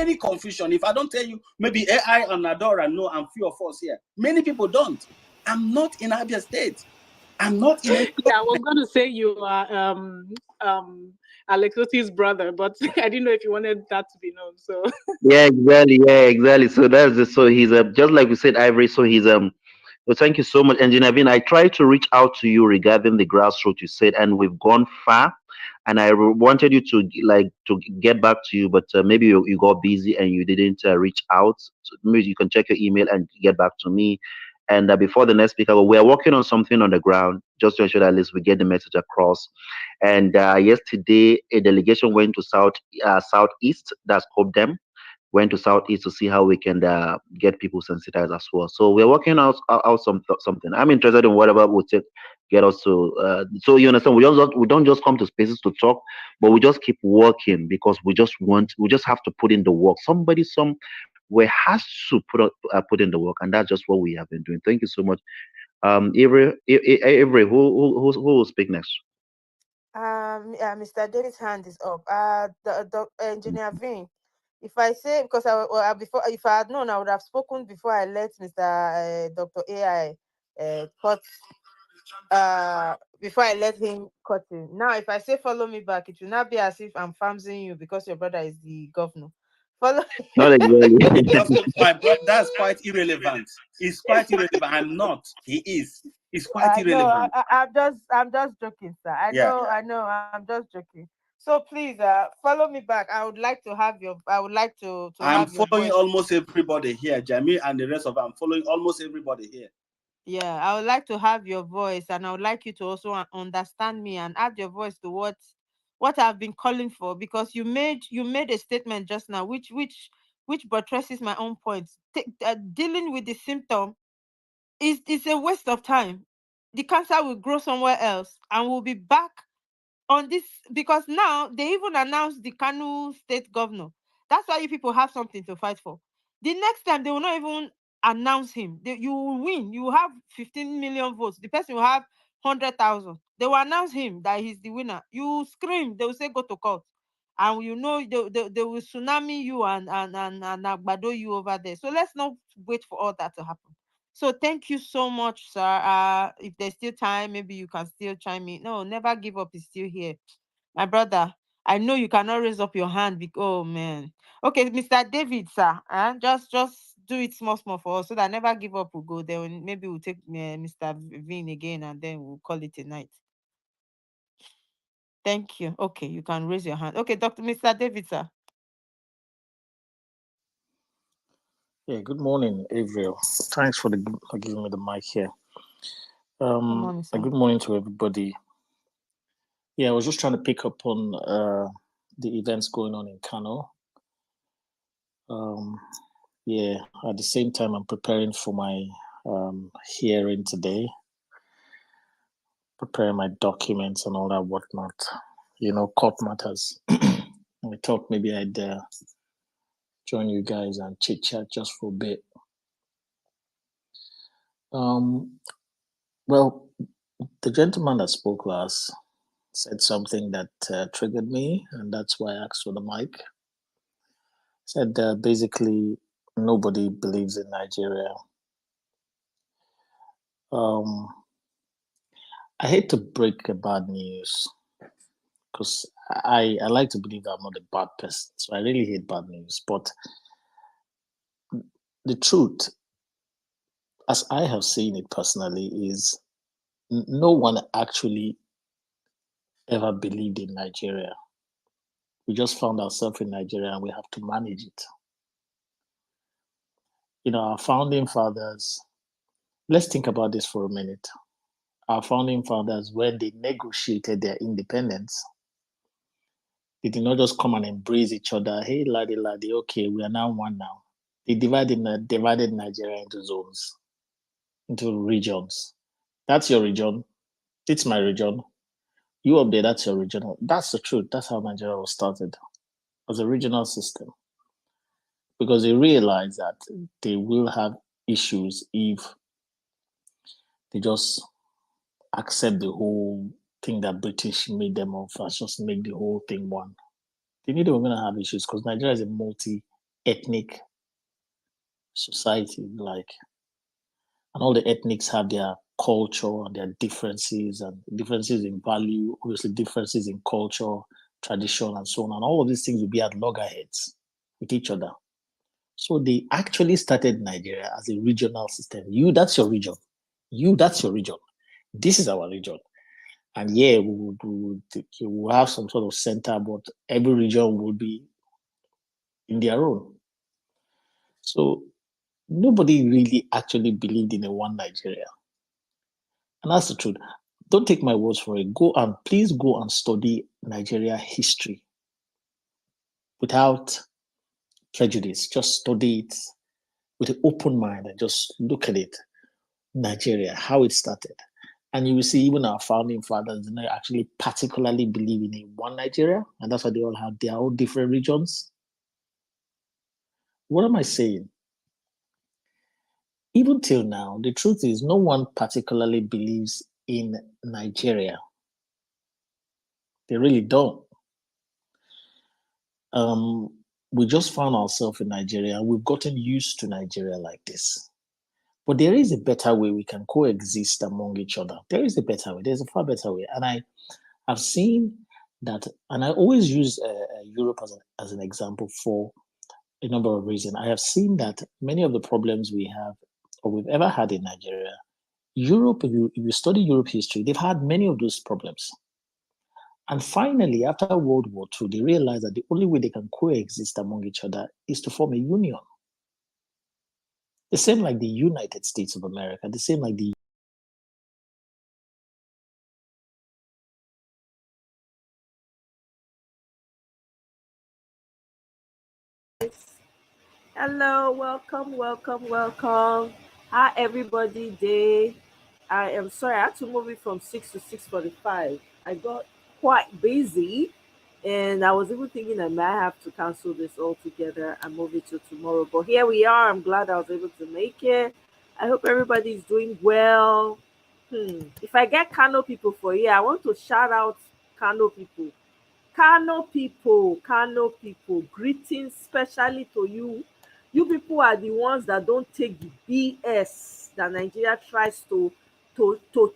any confusion. If I don't tell you, maybe AI and Adora know, and few of us here. Many people don't. I'm not in Abia State. I'm not in any. Yeah, I was going to say you are Alex Otti's brother, but I didn't know if you wanted that to be known. So Yeah, exactly. Yeah, exactly. So that's the, so he's just like we said, Ivory. So he's well, thank you so much, Engineer Vin. I tried to reach out to you regarding the grassroots you said, and we've gone far. And I wanted you to to get back to you, but maybe you got busy and you didn't reach out. So maybe you can check your email and get back to me. And before the next speaker, we are working on something on the ground just to ensure that at least we get the message across. And yesterday, a delegation went to southeast. That's called them, went to southeast to see how we can get people sensitized as well. So we're working out something. I'm interested in whatever will take get us to. So you understand, we don't just come to spaces to talk, but we just keep working because we just have to put in the work. Somebody somewhere has to put in the work, and that's just what we have been doing. Thank you so much, Avery. Who will speak next? Mr. David's hand is up. The Engineer Vin. If I say, because before, if I had known, I would have spoken before I let Mr. Dr. AI cut. Before I let him cut in. Now, if I say follow me back, it will not be as if I'm farming you because your brother is the governor. Follow. Not exactly. My brother, that's quite irrelevant. It's quite irrelevant. I'm not. He is. It's quite irrelevant. I'm just joking, sir. I know. I'm just joking. So please, follow me back. I would like to have your. I would like to. I'm following almost everybody here, Jamie, and the rest of. I'm following almost everybody here. Yeah, I would like to have your voice, and I would like you to also understand me and add your voice to what I've been calling for, because you made a statement just now, which buttresses my own points. Dealing with the symptom is a waste of time. The cancer will grow somewhere else, and we'll be back on this, because now they even announced the Kano state governor. That's why you people have something to fight for. The next time they will not even announce him. You will win. You will have 15 million votes. The person will have 100,000. They will announce him that he's the winner. You scream. They will say go to court, and you know they will tsunami you and agbado you over there. So let's not wait for all that to happen. So thank you so much, sir. If there's still time, maybe you can still chime in. No, never give up is still here. My brother, I know you cannot raise up your hand because, oh man. Okay, Mr. David, sir. Just do it small for us so that never give up will go there. Maybe we'll take Mr. Vin again and then we'll call it a night. Thank you. Okay, you can raise your hand. Okay, Mr. David, sir. Yeah, good morning, Avril. Thanks for giving me the mic here. Good morning, sir. Good morning to everybody. Yeah, I was just trying to pick up on the events going on in Kano. Yeah, at the same time, I'm preparing for my hearing today, preparing my documents and all that whatnot. You know, court matters. I thought maybe I'd join you guys and chit chat just for a bit. Well, the gentleman that spoke last said something that triggered me, and that's why I asked for the mic. Said basically nobody believes in Nigeria. I hate to break a bad news because I like to believe I'm not a bad person, so I really hate bad news. But the truth, as I have seen it personally, is no one actually ever believed in Nigeria. We just found ourselves in Nigeria and we have to manage it. You know, our founding fathers, let's think about this for a minute. Our founding fathers, when they negotiated their independence, they did not just come and embrace each other. Hey, laddie, okay, we are now one now. They divided Nigeria into zones, into regions. That's your region. It's my region. You up there, that's your region. That's the truth. That's how Nigeria was started, as a regional system. Because they realized that they will have issues if they just accept the whole thing that British made them of, just make the whole thing one. They knew they were going to have issues because Nigeria is a multi-ethnic ethnic society, like, and all the ethnics have their culture and their differences and differences in value, obviously differences in culture, tradition, and so on. And all of these things will be at loggerheads with each other. So they actually started Nigeria as a regional system. You, that's your region. You, that's your region. This is our region. And yeah, we'll have some sort of center, but every region will be in their own. So nobody really actually believed in a one Nigeria. And that's the truth. Don't take my words for it. Please go and study Nigeria history without prejudice. Just study it with an open mind and just look at it. Nigeria, how it started. And you will see even our founding fathers did not actually particularly believe in a one Nigeria. And that's why they all have their own different regions. What am I saying? Even till now, the truth is no one particularly believes in Nigeria. They really don't. We just found ourselves in Nigeria. We've gotten used to Nigeria like this. But there is a better way we can coexist among each other. There is a better way. There's a far better way. And I've seen that, and I always use Europe as an example for a number of reasons. I have seen that many of the problems we have or we've ever had in Nigeria, Europe, if you study Europe history, they've had many of those problems. And finally, after World War II, they realized that the only way they can coexist among each other is to form a union. The same like the United States of America, the same like the Hello, welcome. How everybody day? I am sorry, I had to move it from 6 to 6:45. I got quite busy and I was even thinking I might have to cancel this altogether and move it to tomorrow. But here we are. I'm glad I was able to make it. I hope everybody's doing well. If I get Kano people for here, I want to shout out Kano people. Kano people, greetings specially to you. You people are the ones that don't take the BS that Nigeria tries to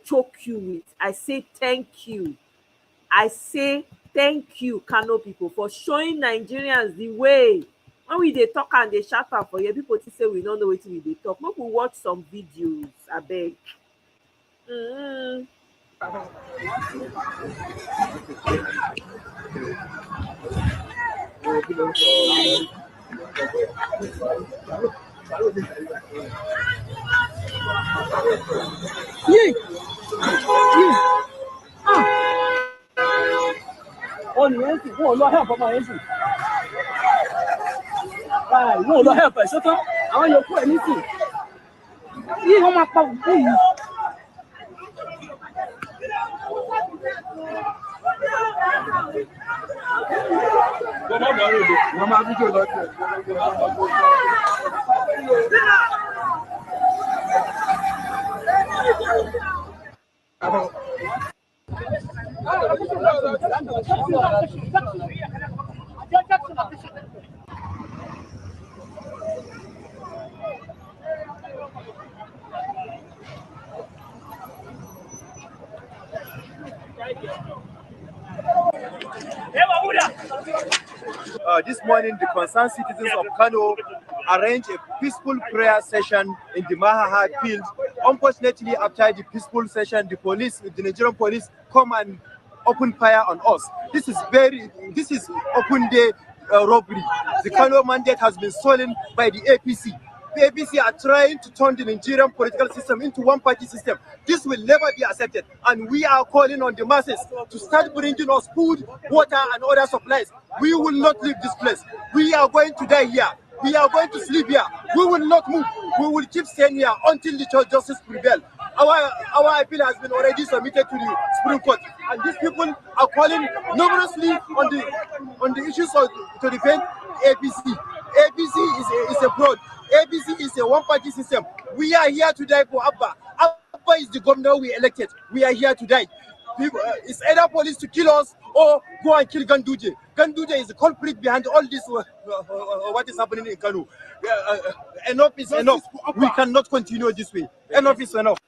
choke you with. I say thank you. I say thank you, Kano people, for showing Nigerians the way. When we dey talk and they shout out for here, people think say we don't know wetin we dey talk. Make we watch some videos, abeg. Ọ̀nìyàn sì wọ́n lọ help ọmọ yẹn sì. Wọ́n lọ help ẹ̀ ṣọ́tọ́. Àwọn yòókù ẹ̀ ní sì. Yìí wọ́n máa pa òkú yìí. Wọ́n máa fídíò lọ́jọ́. This morning, the concerned citizens of Kano arranged a peaceful prayer session in the Mahaha field. Unfortunately, after the peaceful session, the Nigerian police come and open fire on us. This is open day robbery. The Kano mandate has been stolen by the APC. The APC are trying to turn the Nigerian political system into one-party system. This will never be accepted, and we are calling on the masses to start bringing us food, water, and other supplies. We will not leave this place. We are going to die here. We are going to sleep here. We will not move. We will keep staying here until the justice prevails. Our appeal has been already submitted to the Supreme Court, and these people are calling numerously on the issues to defend APC. APC is a fraud. APC is a one-party system. We are here to die for Abba. Abba is the governor we elected. We are here to die. It's either police to kill us or go and kill Ganduje. Ganduje is the culprit behind all this, what is happening in Kano. Enough is enough. We cannot continue this way. Enough is enough.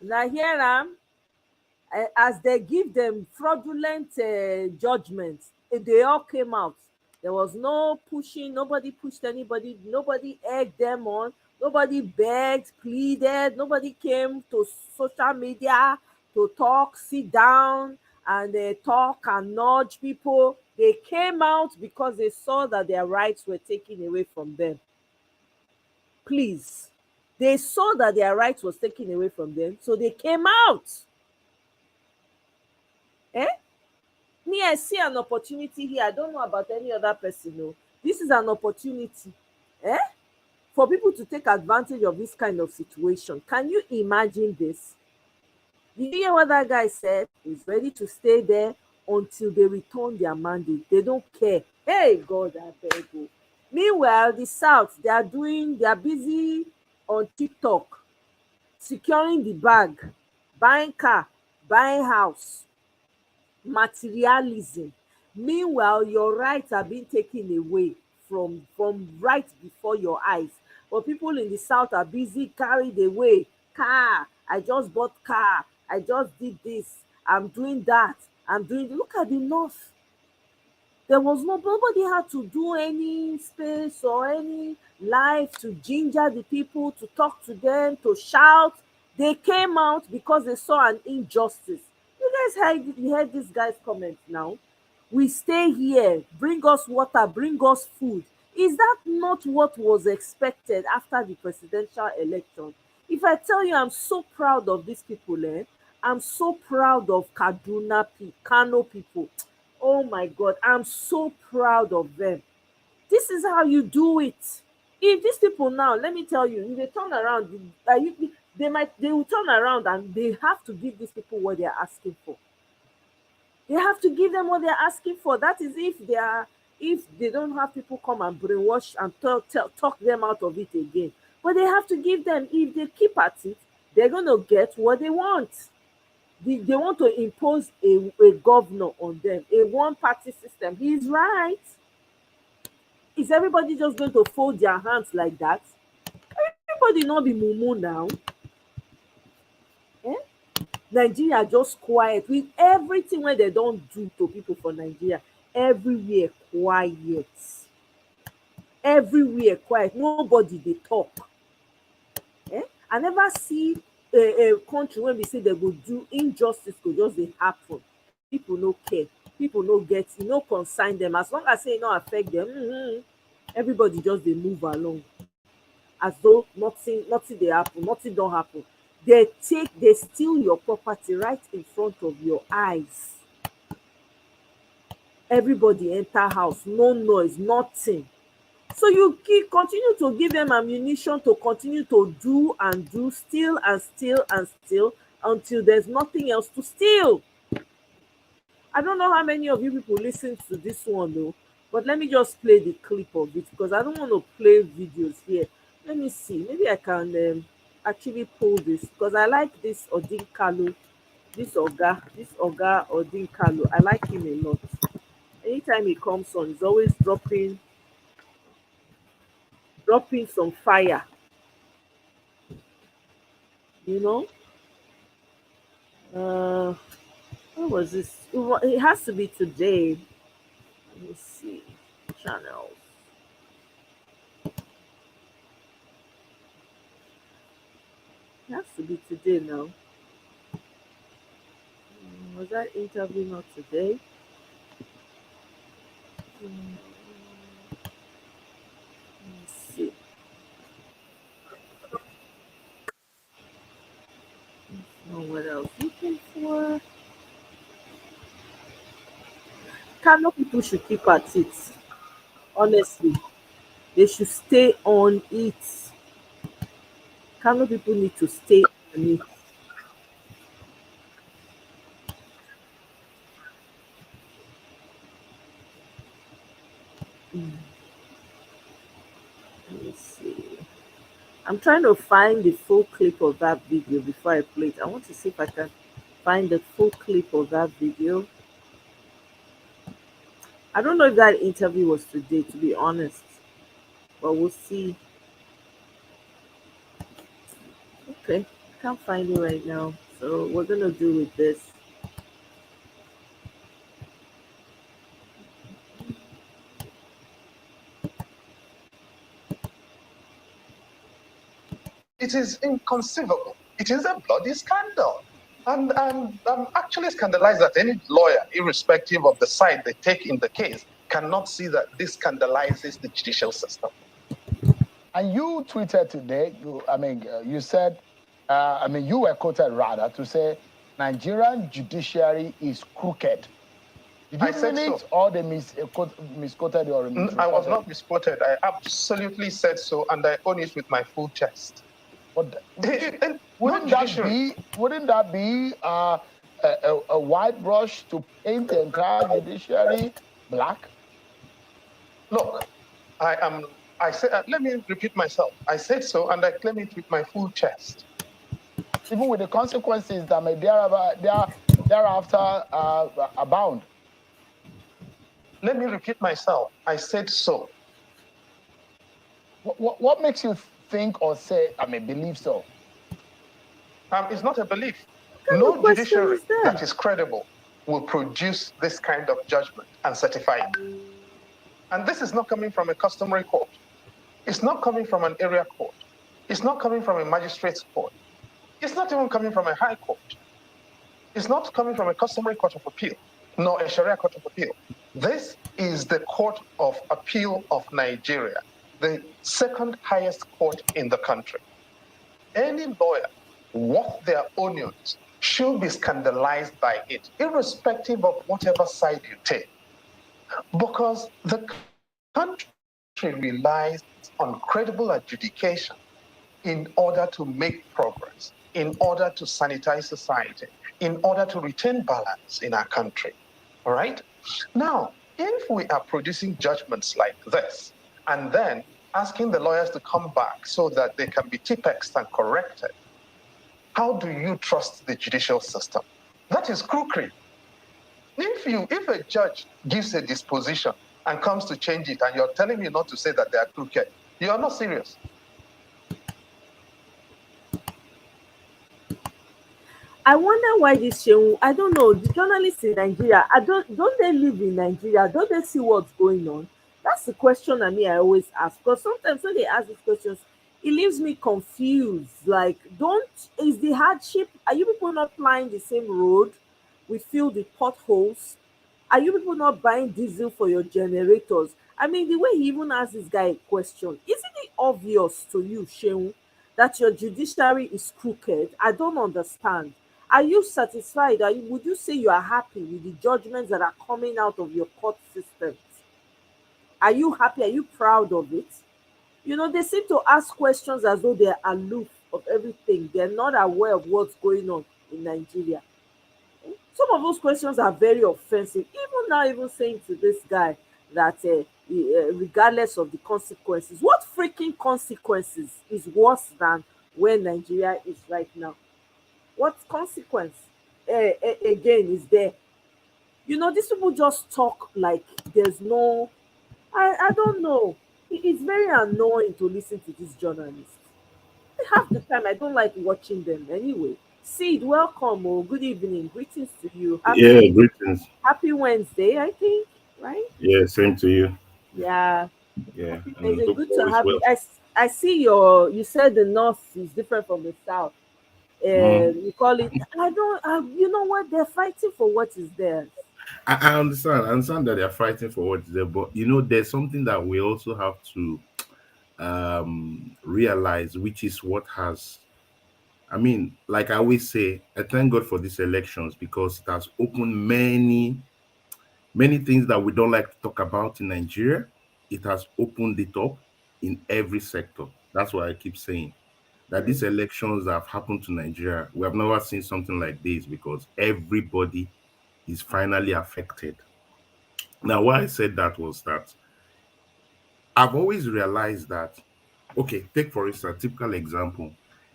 Now here as they give them fraudulent judgments, they all came out. There was no pushing, nobody pushed anybody, nobody egged them on, nobody begged, pleaded, nobody came to social media to talk, sit down and talk and nudge people. They came out because they saw that their rights were taken away from them. Please. They saw that their rights was taken away from them, so they came out. Me, I see an opportunity here. I don't know about any other person. No, this is an opportunity for people to take advantage of this kind of situation. Can you imagine this? Did you hear what that guy said? He's ready to stay there until they return their mandate. They don't care. Hey, God, I beg you. Meanwhile, the South, they are busy on TikTok, securing the bag, buying car, buying house, materialism. Meanwhile, your rights are being taken away from right before your eyes. But people in the South are busy, carried away. Car, I just bought car, I just did this, I'm doing that, look at the North. There was nobody had to do any space or any life to ginger the people, to talk to them, to shout. They came out because they saw an injustice. You guys heard this guy's comment now. We stay here, bring us water, bring us food. Is that not what was expected after the presidential election? If I tell you I'm so proud of these people, I'm so proud of Kano people. Oh my God, I'm so proud of them. This is how you do it. If these people now, let me tell you, if they turn around, they will turn around and they have to give these people what they are asking for. They have to give them what they're asking for. That is if they don't have people come and brainwash and talk them out of it again. But they have to give them. If they keep at it, they're going to get what they want. They want to impose a governor on them, a one-party system. He's right. Is everybody just going to fold their hands like that? Everybody not be mumu now. Nigeria just quiet with everything when they don't do to people for Nigeria. Everywhere quiet. Everywhere quiet. Nobody they talk. I never see a country when we say they go do injustice go just dey happen. People no care. People no get, no consign them. As long as say e no affect them, everybody just dey move along. As though nothing dey happen, nothing don happen. They steal your property right in front of your eyes. Everybody enter house, no noise, nothing. So you continue to give them ammunition to continue to do and do, steal and steal and steal until there's nothing else to steal. I don't know how many of you people listen to this one though, but let me just play the clip of it because I don't want to play videos here. Let me see. Maybe I can actually pull this because I like this Odin Kalu, this Oga Odin Kalu. I like him a lot. Anytime he comes on, he's always dropping some fire. You know? What was this? It has to be today. Let me see. Channels. It has to be today now. Was that interview not today? Let me see. Oh, what else looking for? Kano people should keep at it. Honestly, they should stay on it. Kano people need to stay on it. Let me see. I'm trying to find the full clip of that video before I play it. I want to see if I can find the full clip of that video. I don't know if that interview was today, to be honest, but we'll see. Okay, can't find it right now. So we're gonna do with this. It is inconceivable. It is a bloody scandal. And I'm actually scandalized that any lawyer, irrespective of the side they take in the case, cannot see that this scandalizes the judicial system. And you tweeted today, you said, you were quoted rather to say Nigerian judiciary is crooked. Did you mean it, so, or they misquoted or misquoted? I was not misquoted. I absolutely said so, and I own it with my full chest. But wouldn't that be a white brush to paint the entire judiciary black? Look, I said, let me repeat myself. I said so, and I claim it with my full chest. Even with the consequences that may thereafter abound. Let me repeat myself. I said so. What makes you think or say, believe so? It's not a belief. No judiciary that is credible will produce this kind of judgment and certify it. And this is not coming from a customary court. It's not coming from an area court. It's not coming from a magistrate's court. It's not even coming from a high court. It's not coming from a customary court of appeal, nor a Sharia court of appeal. This is the Court of Appeal of Nigeria, the second highest court in the country. Any lawyer worth their onions should be scandalized by it, irrespective of whatever side you take. Because the country relies on credible adjudication in order to make progress, in order to sanitize society, in order to retain balance in our country. All right? Now, if we are producing judgments like this, and then asking the lawyers to come back so that they can be tipexed and corrected, how do you trust the judicial system? That is crookery. If a judge gives a disposition and comes to change it, and you're telling me not to say that they are crooked, you are not serious. I wonder why this show, I don't know, the journalists in Nigeria, don't they live in Nigeria? Don't they see what's going on? That's the question I always ask. Because sometimes when they ask these questions, it leaves me confused. Like, is the hardship, are you people not plying the same road? We fill the potholes. Are you people not buying diesel for your generators? I mean, the way he even asked this guy a question, isn't it obvious to you, Sheun, that your judiciary is crooked? I don't understand. Are you satisfied? Would you say you are happy with the judgments that are coming out of your court systems? Are you happy? Are you proud of it? You know, they seem to ask questions as though they're aloof of everything. They're not aware of what's going on in Nigeria. Some of those questions are very offensive. Even now, even saying to this guy that regardless of the consequences, what freaking consequences is worse than where Nigeria is right now? What consequence again is there? You know, these people just talk like there's no. I don't know. It's very annoying to listen to these journalists. Half the time, I don't like watching them anyway. Sid, welcome. Oh, good evening. Greetings to you. Greetings. Happy Wednesday, I think, right? Yeah, same to you. Yeah. Yeah. Happy Wednesday. Good to have you. I see you said the north is different from the south. You call it, you know what? They're fighting for what is theirs. I understand. I understand that they're fighting for what's there, but there's something that we also have to realize, which is what has. I mean, like I always say, I thank God for these elections because it has opened many things that we don't like to talk about in Nigeria. It has opened it up in every sector. That's why I keep saying that these elections that have happened to Nigeria, we have never seen something like this because everybody is finally affected. Now, why I said that was that I've always realized that, okay, take for instance, typical example.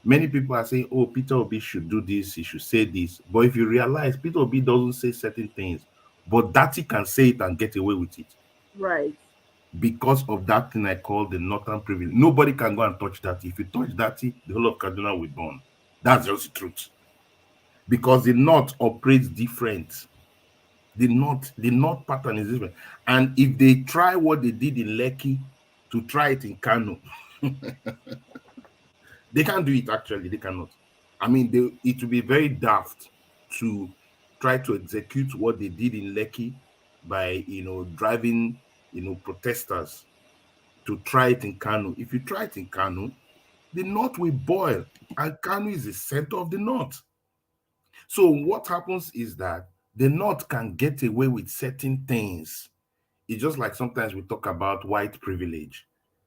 Many people are saying, oh, Peter Obi should do this, he should say this. But if you realize, Peter Obi doesn't say certain things, but Dati can say it and get away with it. Right. Because of that thing I call the northern privilege. Nobody can go and touch that. If you touch that, the whole of Kaduna will burn. That's just the truth. Because the north operates different. The north pattern is different. And if they try what they did in Lekki to try it in Kano, they can't do it actually. They cannot. I mean, it will be very daft to try to execute what they did in Lekki by, driving, protesters to try it in Kano. If you try it in Kano, the north will boil, and Kano is the center of the north. So what happens is that the north can get away with certain things. It's just like sometimes we talk about white privilege.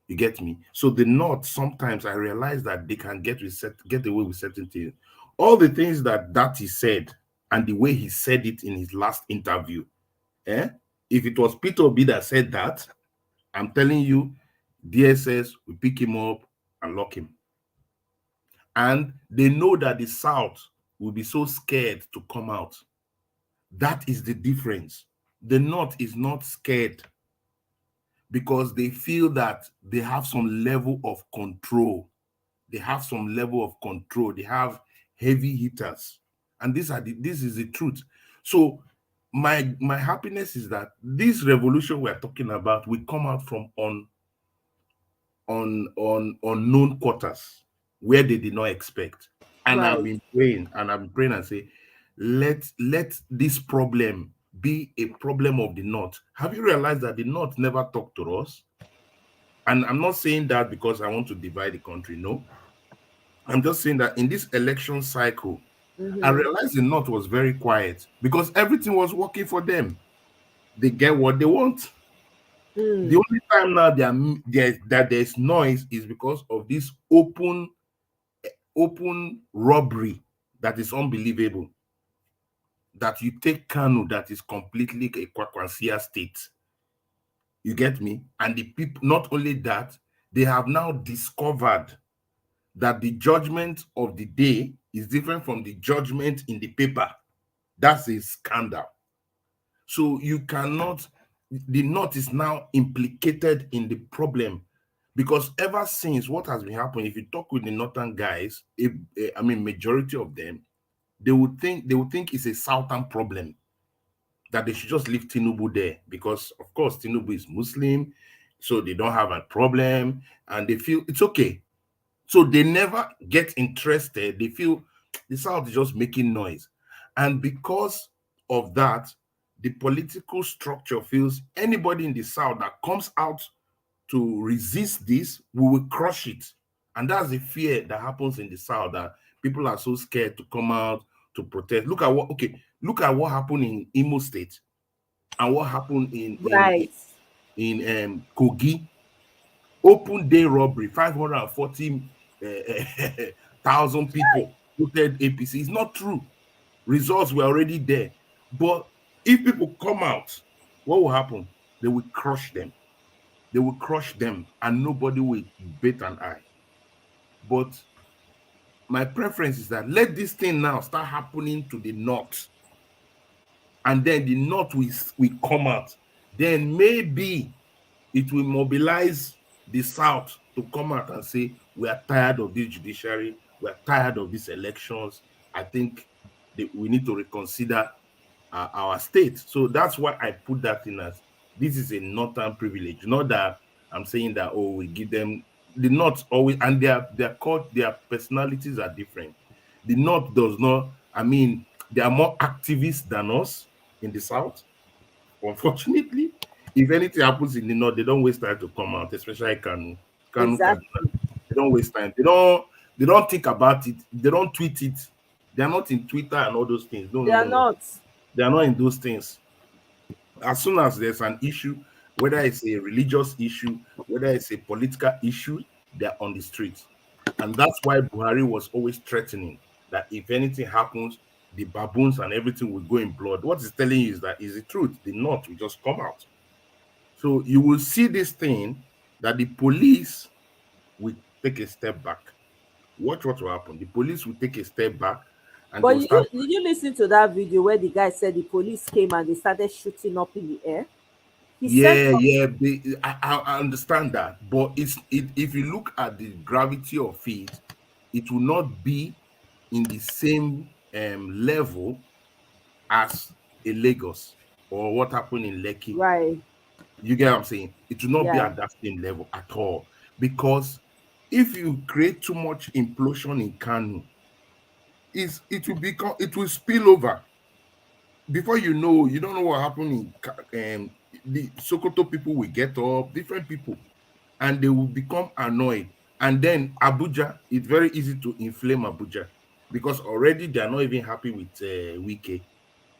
You get me? So the north, sometimes I realize that they can get away with certain things. All the things that he said and the way he said it in his last interview, if it was Peter Obi that said that, I'm telling you, DSS will pick him up and lock him. And they know that the South will be so scared to come out. That is the difference. The North is not scared because they feel that they have some level of control. They have some level of control. They have heavy hitters. And this is the truth. So my happiness is that this revolution we're talking about will come out from unknown quarters where they did not expect. And Right. I've been praying and say, let this problem be a problem of the North. Have you realized that the North never talked to us? And I'm not saying that because I want to divide the country. No, I'm just saying that in this election cycle, I realized the North was very quiet because everything was working for them. They get what they want. The only time now that there's noise is because of this open robbery that is unbelievable. That you take Kano, that is completely a Kwakwansia state. You get me? And the people, not only that, they have now discovered that the judgment of the day is different from the judgment in the paper. That's a scandal. So you cannot, the North is now implicated in the problem because ever since what has been happening, if you talk with the Northern guys, majority of them, they would think it's a Southern problem, that they should just leave Tinubu there because, of course, Tinubu is Muslim, so they don't have a problem and they feel it's okay. So they never get interested. They feel the South is just making noise. And because of that, the political structure feels anybody in the South that comes out to resist this, we will crush it. And that's the fear that happens in the South, that people are so scared to come out to protest. Look at what happened in Imo State and what happened in Kogi. Open day robbery, 540,000 people voted APC. It's not true. Results were already there. But if people come out, what will happen? They will crush them. They will crush them and nobody will bat an eye. But my preference is that let this thing now start happening to the North. And then the North will come out. Then maybe it will mobilize the South to come out and say, we are tired of this judiciary, we are tired of these elections. I think we need to reconsider our state. So that's why I put that in as this is a northern privilege. Not that I'm saying that, oh, we give them the North always, and their personalities are different. The North does not, they are more activists than us in the South. Unfortunately, if anything happens in the North, they don't waste time to come out, especially Kanu. Exactly. They don't waste time. They don't think about it. They don't tweet it. They are not in Twitter and all those things. No. They are not in those things. As soon as there's an issue, whether it's a religious issue, whether it's a political issue, they're on the streets. And that's why Buhari was always threatening that if anything happens, the baboons and everything will go in blood. What he's telling you is that is the truth. The North will just come out. So you will see this thing that the police will take a step back. Watch what will happen. The police will take a step back and But they'll start. did you listen to that video where the guy said the police came and they started shooting up in the air? He said Yeah, some, yeah, I understand that, but if you look at the gravity of it, it will not be in the same level as a Lagos or what happened in Lekki. right, You get what I'm saying? It will not be yeah, at that same level at all, because if you create too much implosion in Kano, it will spill over. Before you don't know what happened in the Sokoto people will get up, different people, and they will become annoyed. And then Abuja, it's very easy to inflame Abuja because already they are not even happy with Wike.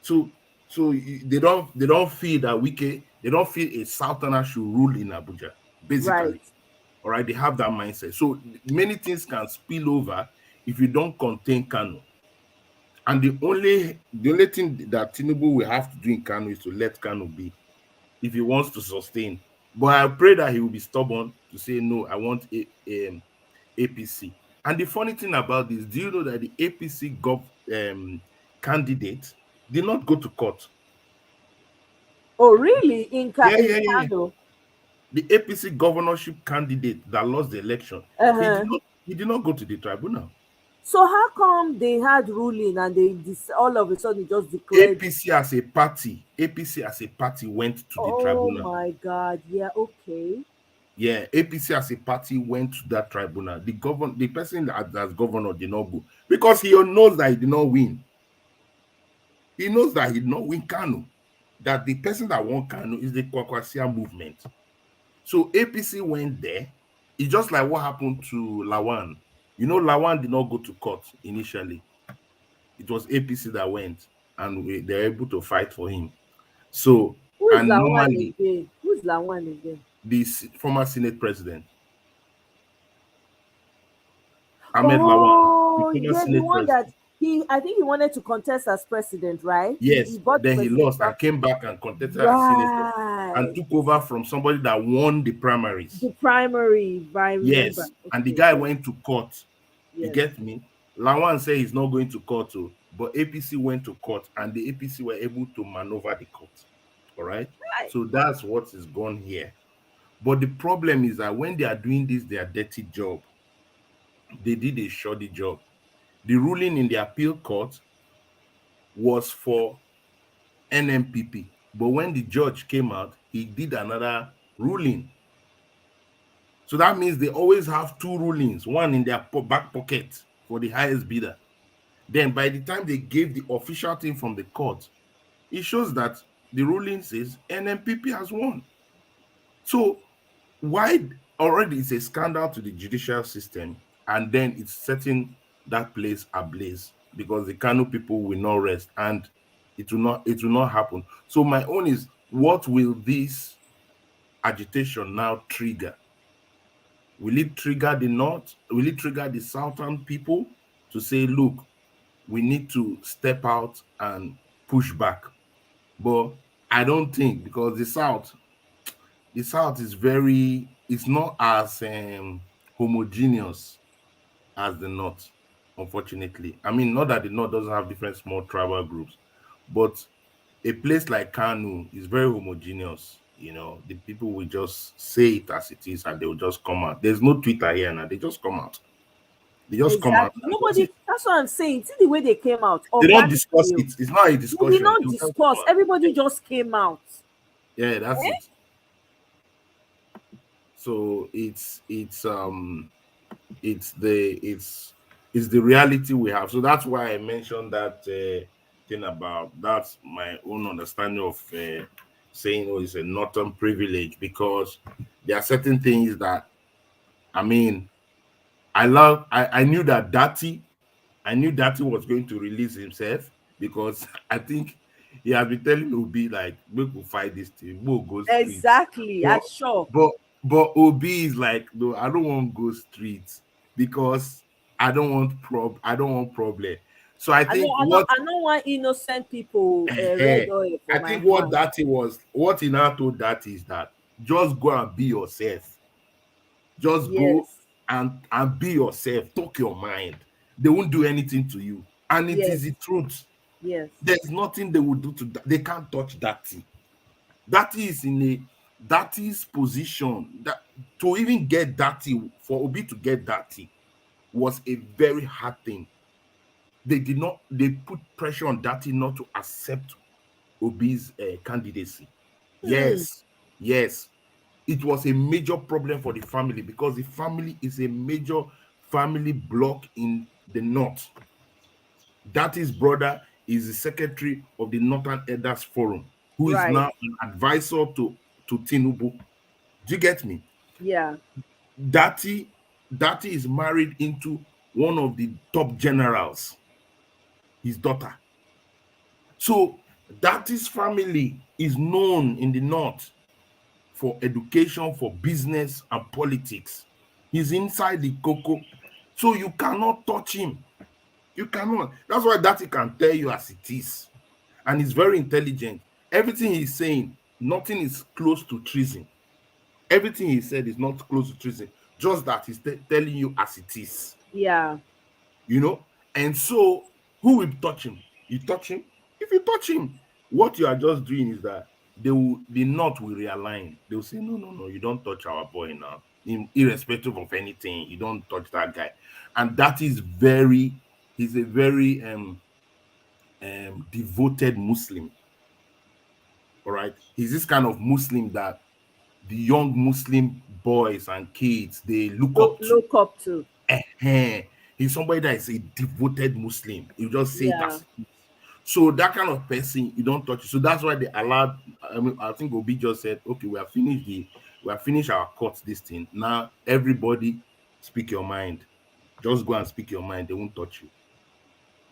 So they don't feel that Wike, they don't feel a Southerner should rule in Abuja. right. Basically, all right, they have that mindset. So many things can spill over if you don't contain Kano. And the only thing that Tinubu will have to do in Kano is to let Kano be if he wants to sustain. But I pray that he will be stubborn to say no. I want APC. And the funny thing about this, do you know that the APC candidate did not go to court? Oh, really? In Yeah, in yeah, yeah, yeah. Kano? The APC governorship candidate that lost the election, he did Uh-huh. not. He did not go to the tribunal. So how come they had ruling and all of a sudden just declared? APC as a party went to the Oh tribunal. my God! Yeah, okay. Yeah, APC as a party went to that tribunal. The person that as governor did not go because he knows that he did not win. He knows that he did not win Kano. That the person that won Kano is the Kwakwasia movement. So APC went there. It's just like what happened to Lawan. Lawan did not go to court initially. It was APC that went, and they were able to fight for him. So, Who is and Lawan normally, again? Who's Lawan again? the former Senate president, Ahmed Lawan, the Oh, former yeah, the Senate one that president. I think he wanted to contest as president, right? He Yes, bought the then he lost presidential. and came back and contested as senator and Right. took over from somebody that won the primaries. The primary, if I remember. Yes, and the Okay, guy yes, went to court. You yes. get me? Lawan said he's not going to court, too, but APC went to court, and the APC were able to maneuver the court. All right. Right. So that's what is gone here. But the problem is that when they are doing this, their dirty job, they did a shoddy job. The ruling in the appeal court was for NMPP, but when the judge came out, he did another ruling. So that means they always have two rulings, one in their back pocket for the highest bidder. Then by the time they gave the official thing from the court, it shows that the ruling says NMPP has won. So why already it's a scandal to the judicial system, and then it's setting that place ablaze because the Kano people will not rest and it will not happen. So my own is, what will this agitation now trigger? Will it trigger the north? Will it trigger the southern people to say, look, we need to step out and push back? But I don't think, because the south it's not as homogeneous as the north, unfortunately. I mean, not that the north doesn't have different small tribal groups, but a place like Kanu is very homogeneous. The people will just say it as it is and they will just come out. There's no Twitter here now. They just come out. They just come out Exactly. and that's it. Nobody, that's what I'm saying. See the way they came out They don't discuss organically. it. It's not a They did discussion. not They will just come discuss. out. Everybody just came out. Yeah, that's Eh? it. So it's the reality we have. So that's why I mentioned that thing about, that's my own understanding of saying, oh, it's a northern privilege, because there are certain things that, I mean, I knew that Dati was going to release himself, because I think he has been telling Obi, like, we will fight this thing, we'll go street. Exactly. But I'm sure. but but Obi is like, no, I don't want to go streets because I don't want problem. So I I know. think I know. I don't want innocent people red oil for I my think what hand. Dati was, what he now told Dati is that just go and be yourself. Just go Yes. and be yourself, talk your mind. They won't do anything to you. And it is the truth. Yes. There's nothing they will do to that. They can't touch that thing. That is in a that is position that to even get that thing, for Obi to get that thing was a very hard thing. They put pressure on that thing not to accept Obi's candidacy. Yes, yes. It was a major problem for the family because the family is a major family block in the north. That his brother is the secretary of the Northern Elders Forum, who is now an advisor to Tinubu. Do you get me? Yeah. Dati is married into one of the top generals, his daughter. So Dati's family is known in the north for education, for business and politics. He's inside the cocoa. So you cannot touch him. You cannot. That's why Dati can tell you as it is. And he's very intelligent. Everything he's saying, nothing is close to treason. Everything he said is not close to treason. Just that he's telling you as it is. Yeah. You know? And so, who will touch him? You touch him? If you touch him, what you are just doing is that the knot will realign. They'll say, no, you don't touch our boy now. Irrespective of anything, you don't touch that guy. And that is he's a very devoted Muslim. All right. He's this kind of Muslim that the young Muslim boys and kids they look up to. He's somebody that is a devoted Muslim. You just say that. So that kind of person, you don't touch it. So that's why they allowed. I think Obi just said, "Okay, we have finished our court. This thing now. Everybody, speak your mind. Just go and speak your mind. They won't touch you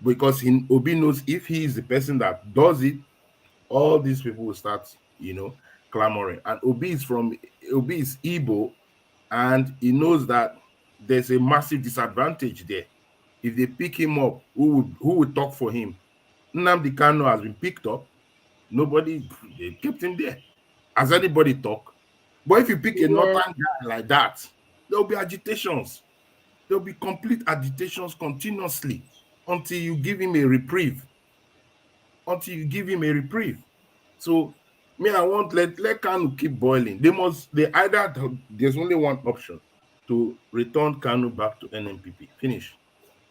because Obi knows if he is the person that does it, all these people will start, clamoring. And Obi is Igbo, and he knows that there's a massive disadvantage there. If they pick him up, who would talk for him? Nnamdi Kano has been picked up. Nobody, they kept him there. Has anybody talk? But if you pick a northern guy like that, there'll be agitations. There'll be complete agitations continuously until you give him a reprieve. So me, I want let Kanu keep boiling. There's only one option to return Kanu back to NNPP. Finish.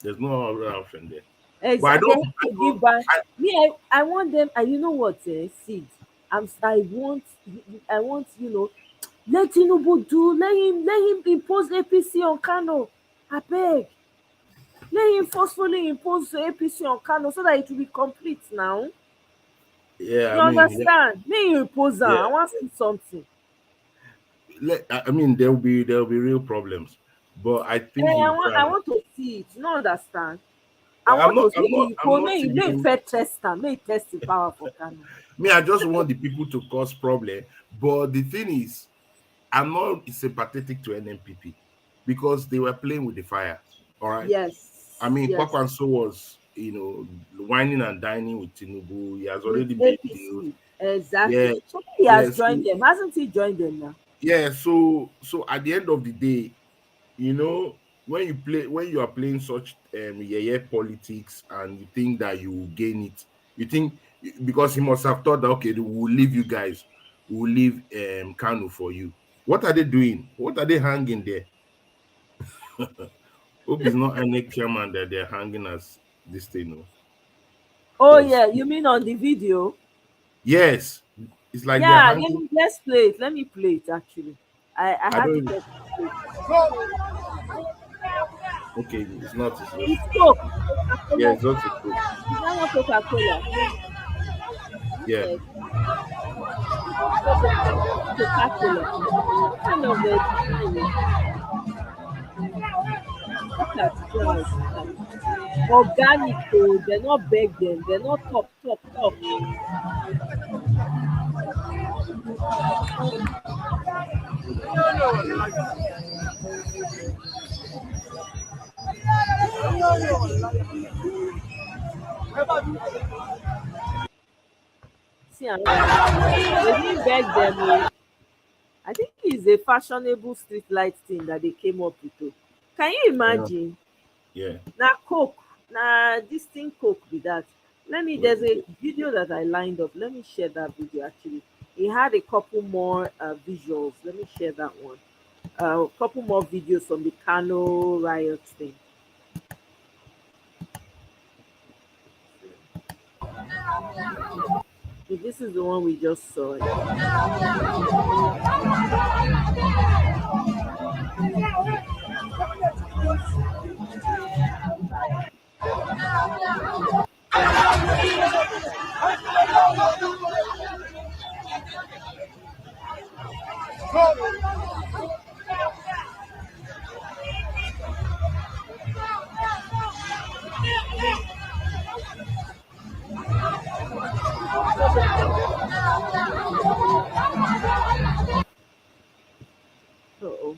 There's no other option there. Exactly. I want them, and you know what, Sid? I want, let Tinubu let him impose APC on Kano. I beg. Let him forcefully impose APC on Kano so that it will be complete now. Yeah, you understand? Let him impose that. Yeah. I want to see something. There'll be real problems, but I think I want to see it. You don't understand? Let test the power for Kano. Me, I just want the people to cause problem. But the thing is, I'm not sympathetic to NNPP because they were playing with the fire. All right. Yes. Kwakwanso was, whining and dining with Tinubu. He has already made deals. Exactly. Yeah. So he has joined them. Hasn't he joined them now? Yeah. So at the end of the day, when you are playing such politics and you think that you will gain it, you think because he must have thought that okay, we'll leave you guys, we'll leave Kanu for you. What are they doing? What are they hanging there? Hope it's not any chairman that they're hanging as this thing. No? Oh yes. Yeah, you mean on the video? Yes, it's like let's play it. Let me play it actually. I had to. Okay, it's not. It's Coke. Yeah, it's not Coke. It's not Coca-Cola. Yeah. Coca-Cola. Kind of the organic, though. They're not beg them. They're not top. See, they didn't beg them. I think it's a fashionable street light thing that they came up with. Can you imagine? Yeah. Now coke, now this thing coke with that. There's a video that I lined up. Let me share that video actually. It had a couple more visuals. Let me share that one. A couple more videos from the Kano riot thing. So this is the one we just saw. Uh-oh.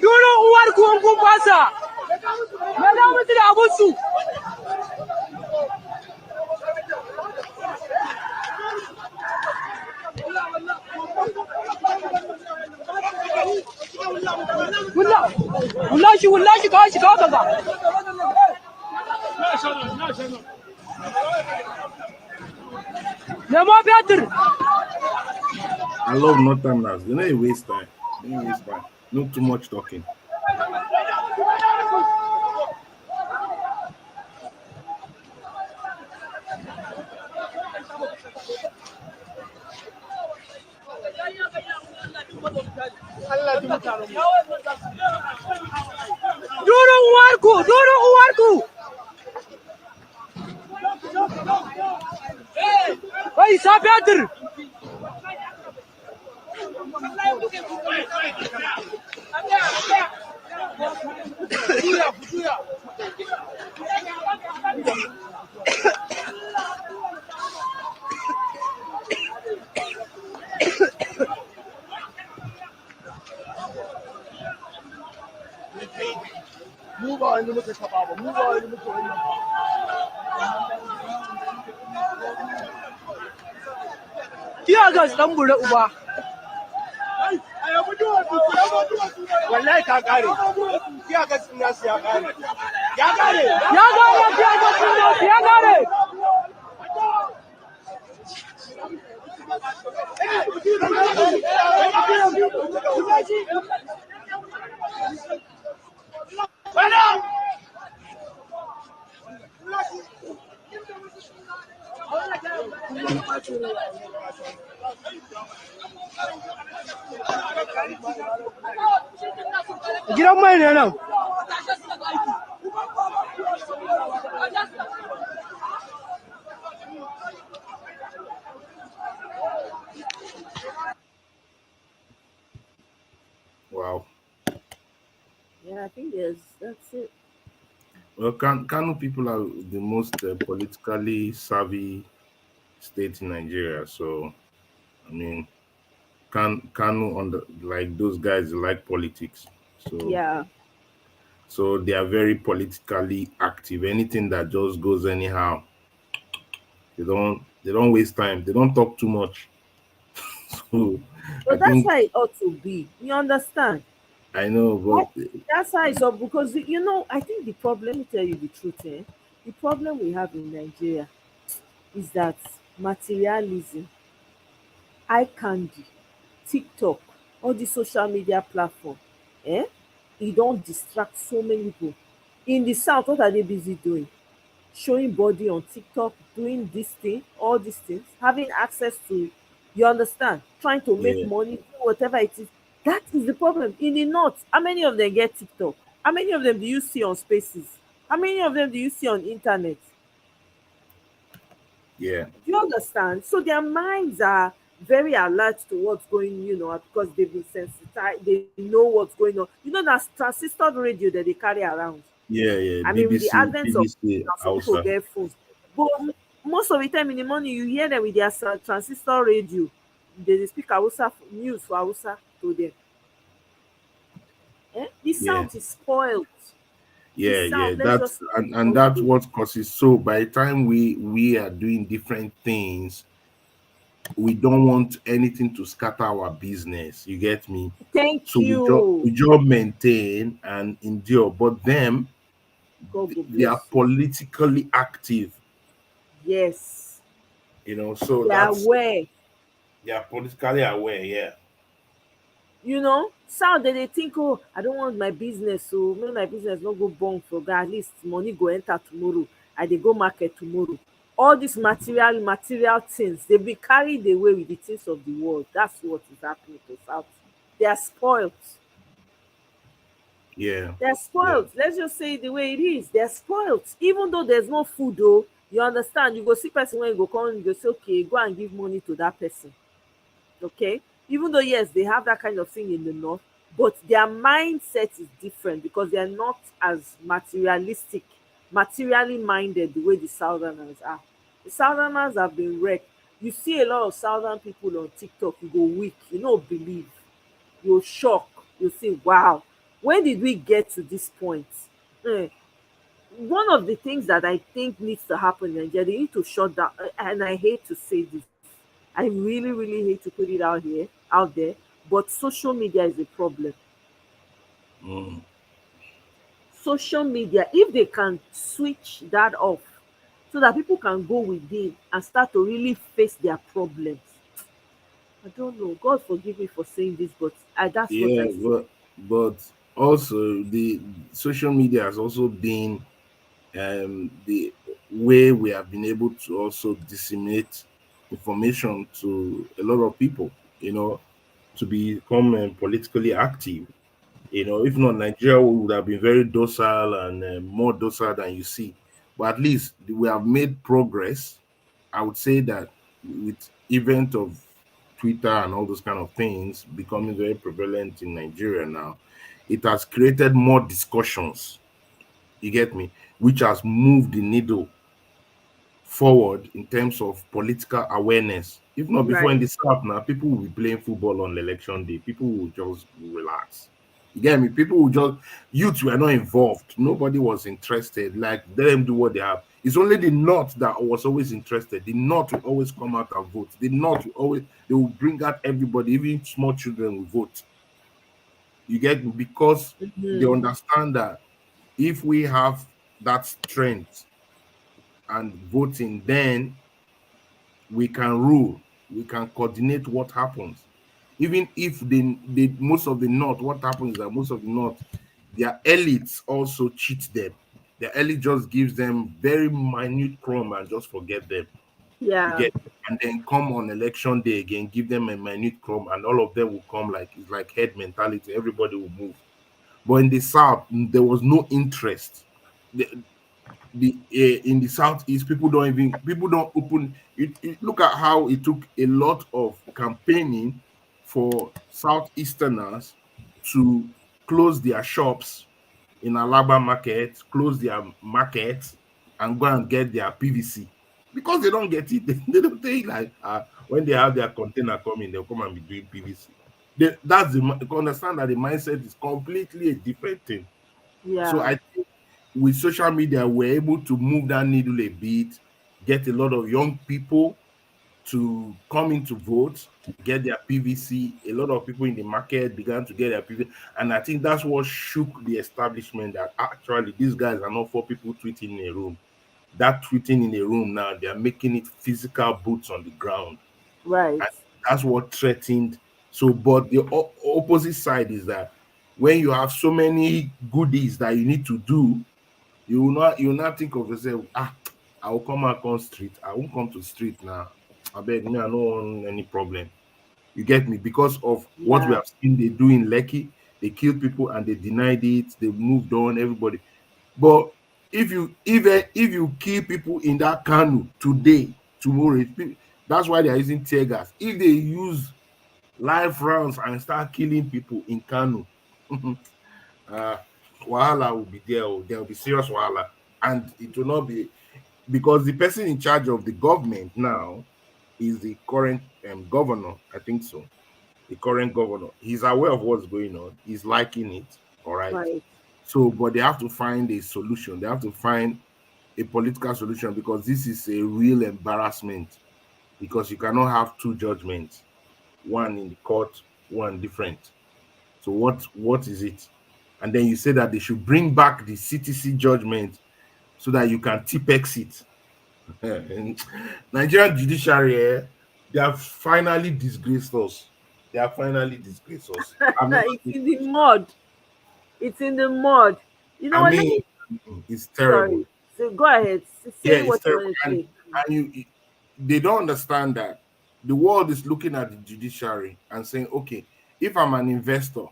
Duro uwar kun fasa. Me za mu da abun su? Wallahi kawo kaza. Nemo Peter. I love Northerners. They don't waste time. They don't waste time. Not too much talking. Duro uwarku. Wai sa Peter. Mu ba wani muka taba ba, mu ba wani muka wani. Kiya ga dan bure uba. Wallahi ka kare. Kiya ga nasu ya kare. Ya kare. Kiya ga nasu ya kare. Gidan mai ne nan. Wow. Yeah, I think that's it. Well, Kano people are the most politically savvy state in Nigeria. So, I mean, Kano on like those guys like politics. So Yeah. So they are very politically active. Anything that just goes anyhow, They don't waste time. They don't talk too much. So I But that's think how it ought to be. You understand? I know, That, but that's how it's up because I think the problem. Let me tell you the truth. The problem we have in Nigeria is that materialism, eye candy, TikTok, all the social media platform, eh? E don distract so many people. In the south, what are they busy doing? Showing body on TikTok, doing this thing, all these things, having access to, you understand, trying to make yeah, money, do whatever it is. That is the problem. In the north, how many of them get TikTok? How many of them do you see on spaces? How many of them do you see on internet? yeah, Do you understand? So their minds are very alert to what's going, because they've been sensitized, they know what's going on. That transistor radio that they carry around. yeah. I mean, with the BBC, advent of BBC, now, some people Hausa. get phones, but most of the time in the morning, you hear them with their transistor radio. They speak Hausa news for Hausa to them. The Yeah, sound is spoiled. The yeah. sound, let's That's just and not that's good. what causes. So by the time we are doing different things, we don't want anything to scatter our business. You get me? Thank So we you. just maintain and endure. But them, God will they are bless you. politically active. Yes, So they are that's aware. they are politically aware. Yeah, Sound that they think, oh, I don't want my business, so make my business not go bong for God. At least money go enter tomorrow. I dey go market tomorrow. All these material things, they be carried away with the things of the world. That's what is happening to South. They are spoiled. yeah, They're yeah, spoiled. Let's just say it the way it is. They're spoiled. Even though there's no food, though, you understand. You go see person when you go come, you go say, okay, go and give money to that person. Okay, even though yes they have that kind of thing in the north, but their mindset is different because they are not as materially minded the way the southerners are. The southerners have been wrecked. You see a lot of southern people on TikTok, you go weak, you no believe, you shock, you say wow, when did we get to this point? Eh, One of the things that I think needs to happen in Nigeria, they need to shut down. And I hate to say this, I really, really hate to put it out there, but social media is a problem. mm, Social media, if they can switch that off so that people can go within and start to really face their problems. I don't know. God forgive me for saying this, but that's what yeah. I see. But also the social media has also been the way we have been able to also disseminate information to a lot of people, to become politically active. If not, Nigeria would have been very docile and more docile than you see. But at least we have made progress. I would say that with event of Twitter and all those kind of things becoming very prevalent in Nigeria now, it has created more discussions. You get me? Which has moved the needle forward in terms of political awareness. If not before in Right. the South now, people will be playing football on election day. People will just relax. You get me? People will just youth were not involved. Nobody was interested. Like let them do what they have. It's only the North that was always interested. The North will always come out and vote. The North will always they will bring out everybody, even small children will vote. You get me? Because they Mhm. understand that if we have that strength and voting, then we can rule, we can coordinate what happens. Even if the most of the North, what happens is that most of the North, their elites also cheat them. The elite just gives them very minute crumb and just forget them. You Yeah. get, and then come on election day again, give them a minute crumb, and all of them will come like it's like head mentality. Everybody will move. But in the South, there was no interest. The in the southeast people don't open it. Look at how it took a lot of campaigning for southeasterners to close their shops in Alaba market, close their markets, and go and get their PVC because they don't get it. They don't think like when they have their container coming, they'll come and be doing PVC. That's understand that the mindset is completely a different thing. So Yeah. I think with social media, we're able to move that needle a bit, get a lot of young people to come in to vote, get their PVC. A lot of people in the market began to get their PVC. And I think that's what shook the establishment, that actually these guys are not for people tweeting in a room. That tweeting in a room now, they are making it physical boots on the ground. Right. And that's what threatened. So, but the opposite side is that when you have so many goodies that you need to do, you will not think of yourself, I will come out on street. I won't come to street now. I beg me, I don't want any problem. You get me? Because of what we Yeah. have seen they do in Lekki, they killed people and they denied it, they moved on, everybody. But if you kill people in that Kano today, tomorrow, that's why they are using tear gas. If they use live rounds and start killing people in Kano, wahala will be there. There will be serious wahala, and it will not be, because the person in charge of the government now is the current governor. I think so. The current governor. He's aware of what's going on. He's liking it. All right. Right. So, but they have to find a solution. They have to find a political solution, because this is a real embarrassment. Because you cannot have two judgments, one in the court, one different. So what is it? And then you say that they should bring back the CTC judgment so that you can TPEX it. And Nigerian judiciary, they have finally disgraced us. They have finally disgraced us. It's in the mud. It's in the mud. You know I what? mean, it's terrible. Sorry. So go ahead. Yeah, Say it's what you terrible. want to And, say. they don't understand that the world is looking at the judiciary and saying, okay, if I'm an investor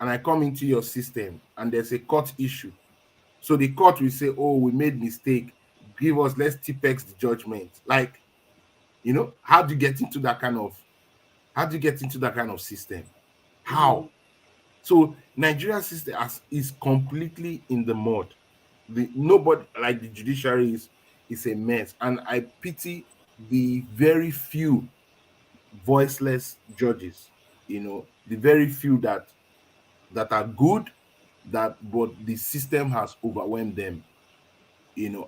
and I come into your system and there's a court issue, so the court will say, oh, we made mistake, let's TPEX the judgment. Like, how do you get into that kind of system? Mhm. How? So Nigerian system is completely in the mud. Nobody, like, the judiciary is a mess, and I pity the very few voiceless judges. The very few that are good, but the system has overwhelmed them.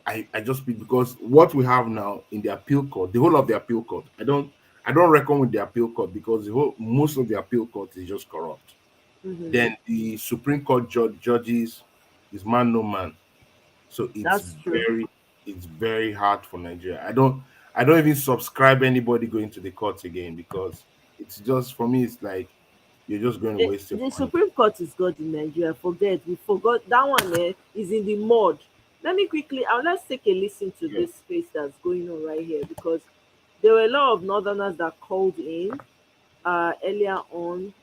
I just speak because what we have now in the appeal court, the whole of the appeal court, I don't reckon with the appeal court, because most of the appeal court is just corrupt. Mhm. Then the Supreme Court judges is man no man. So That's true. it's very hard for Nigeria. I don't even subscribe anybody going to the courts again, because it's just, for me, it's like you're just going to waste your The money. Supreme Court is God in Nigeria. We forgot that one. Is in the mud. Let me quickly. Let's take a listen to Yeah. this space that's going on right here, because there were a lot of Northerners that called in earlier on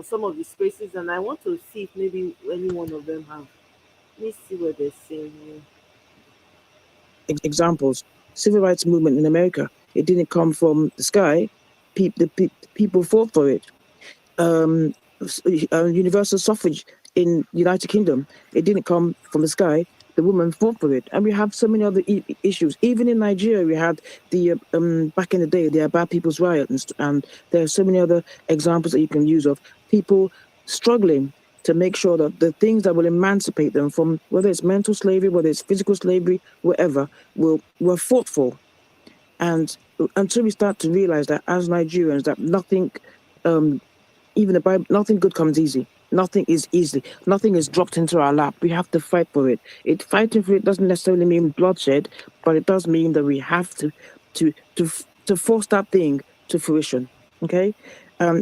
some of the spaces, and I want to see if maybe any one of them have. Let me see what they're saying here. Examples: civil rights movement in America. It didn't come from the sky. People fought for it. Universal suffrage in United Kingdom. It didn't come from the sky. The women fought for it, and we have so many other issues. Even in Nigeria, we had the back in the day the About People's Riot, and there are so many other examples that you can use of people struggling to make sure that the things that will emancipate them from, whether it's mental slavery, whether it's physical slavery, whatever, were fought for. And until we start to realize that as Nigerians, that nothing, even the Bible, nothing good comes easy. Nothing is easy. Nothing is dropped into our lap. We have to fight for it. Fighting for it doesn't necessarily mean bloodshed, but it does mean that we have to force that thing to fruition. Okay,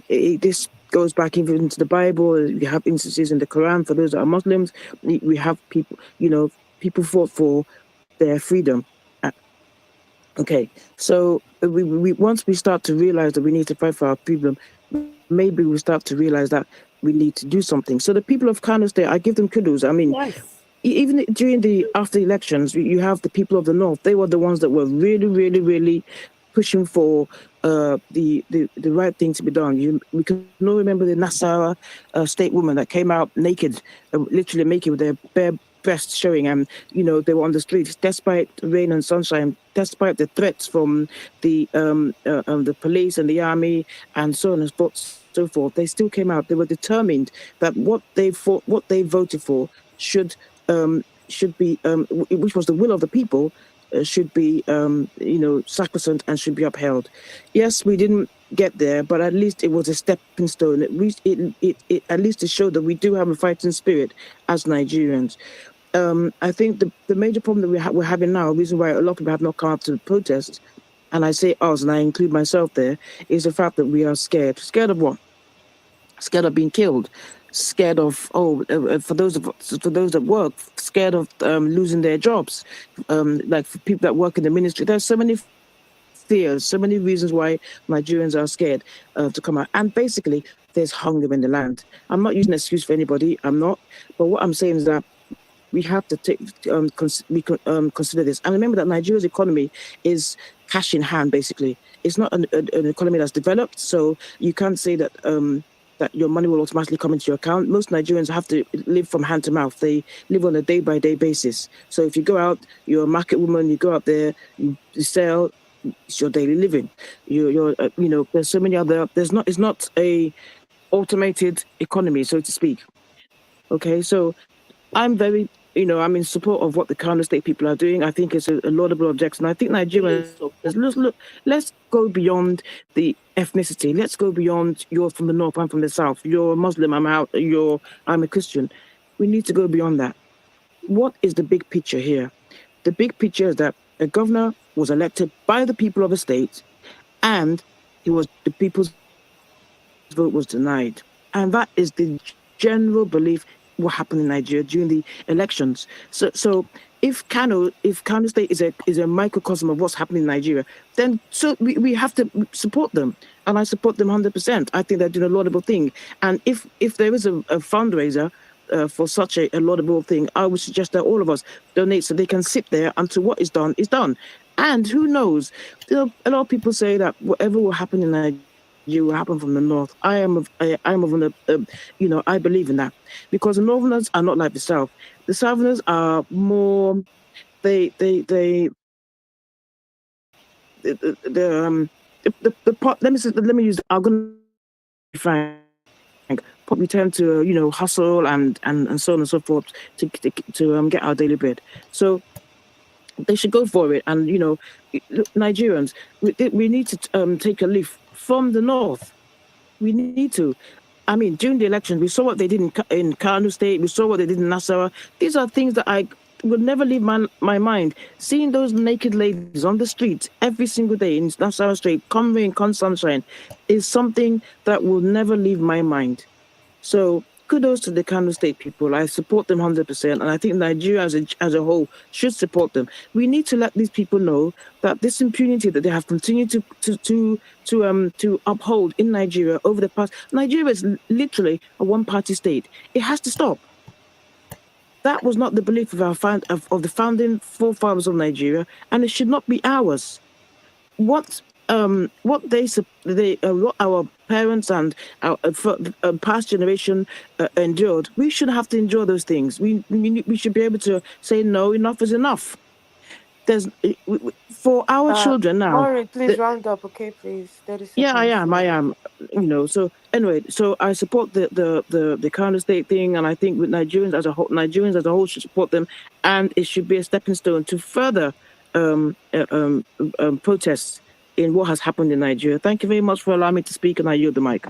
this goes back even into the Bible. We have instances in the Quran for those that are Muslims. We have people, people fought for their freedom. Okay, so we once we start to realize that we need to fight for our freedom, maybe we start to realize that we need to do something. So the people of Kano State, I give them kudos. I mean, Yes. even during the after elections, you have the people of the North. They were the ones that were really, really, really pushing for the right thing to be done. We can all remember the Nassau state woman that came out naked, literally naked with their bare breasts showing, and they were on the streets despite rain and sunshine, despite the threats from the police and the army and so on and so forth. They still came out. They were determined that what they voted for should be which was the will of the people, should be, sacrosanct and should be upheld. Yes, we didn't get there, but at least it was a stepping stone. It at least it showed that we do have a fighting spirit as Nigerians. I think the major problem that we're having now, the reason why a lot of people have not come up to the protest, and I say us, and I include myself there, is the fact that we are scared. Scared of what? Scared of being killed, scared of for those that work, scared of losing their jobs, like for people that work in the ministry. There's so many fears, so many reasons why Nigerians are scared to come out. And basically, there's hunger in the land. I'm not using an excuse for anybody. I'm not. But what I'm saying is that we have to take consider this. And remember that Nigeria's economy is cash in hand. Basically, it's not an economy that's developed. So you can't say that your money will automatically come into your account. Most Nigerians have to live from hand to mouth. They live on a day-by-day basis. So if you go out, you're a market woman, you go out there, you sell, it's your daily living. There's so many other, it's not a automated economy, so to speak. Okay, so I'm very, I'm in support of what the Kano State people are doing. I think it's a laudable objection. I think Nigerians, let's go beyond the ethnicity. Let's go beyond you're from the north, I'm from the south. You're a Muslim, I'm a Christian. We need to go beyond that. What is the big picture here? The big picture is that a governor was elected by the people of a state, and the people's vote was denied. And that is the general belief what happened in Nigeria during the elections. So if Kano State is a microcosm of what's happening in Nigeria, then we have to support them. And I support them 100%. I think they're doing a laudable thing. And if there is a fundraiser for such a laudable thing, I would suggest that all of us donate so they can sit there until what is done is done. And who knows? A lot of people say that whatever will happen in Nigeria will happen from the north. I believe in that, because the northerners are not like the south. The southerners are more. They the part. Let me use. I'm gonna be frank. Probably tend to hustle and so on and so forth to get our daily bread. So they should go for it. And Nigerians, we need to take a leaf from the north. We need to. I mean, during the election, we saw what they did in Kano State. We saw what they did in Nasarawa. These are things that I would never leave my mind. Seeing those naked ladies on the streets every single day in Nasarawa Street, come rain, come sunshine, is something that will never leave my mind. So kudos to the Kano State people. I support them 100%, and I think Nigeria as a whole should support them. We need to let these people know that this impunity that they have continued to uphold in Nigeria over the past. Nigeria is literally a one-party state. It has to stop. That was not the belief of of the founding forefathers of Nigeria, and it should not be ours. What our parents and our past generation endured, we should have to endure those things. We should be able to say no, enough is enough. There's for our children now. Maury, please round up, okay, please. 30 Yeah, I seconds. am. I am. So anyway, so I support the Kano State thing, and I think with Nigerians as a whole should support them, and it should be a stepping stone to further protests in what has happened in Nigeria. Thank you very much for allowing me to speak, and I yield the mic.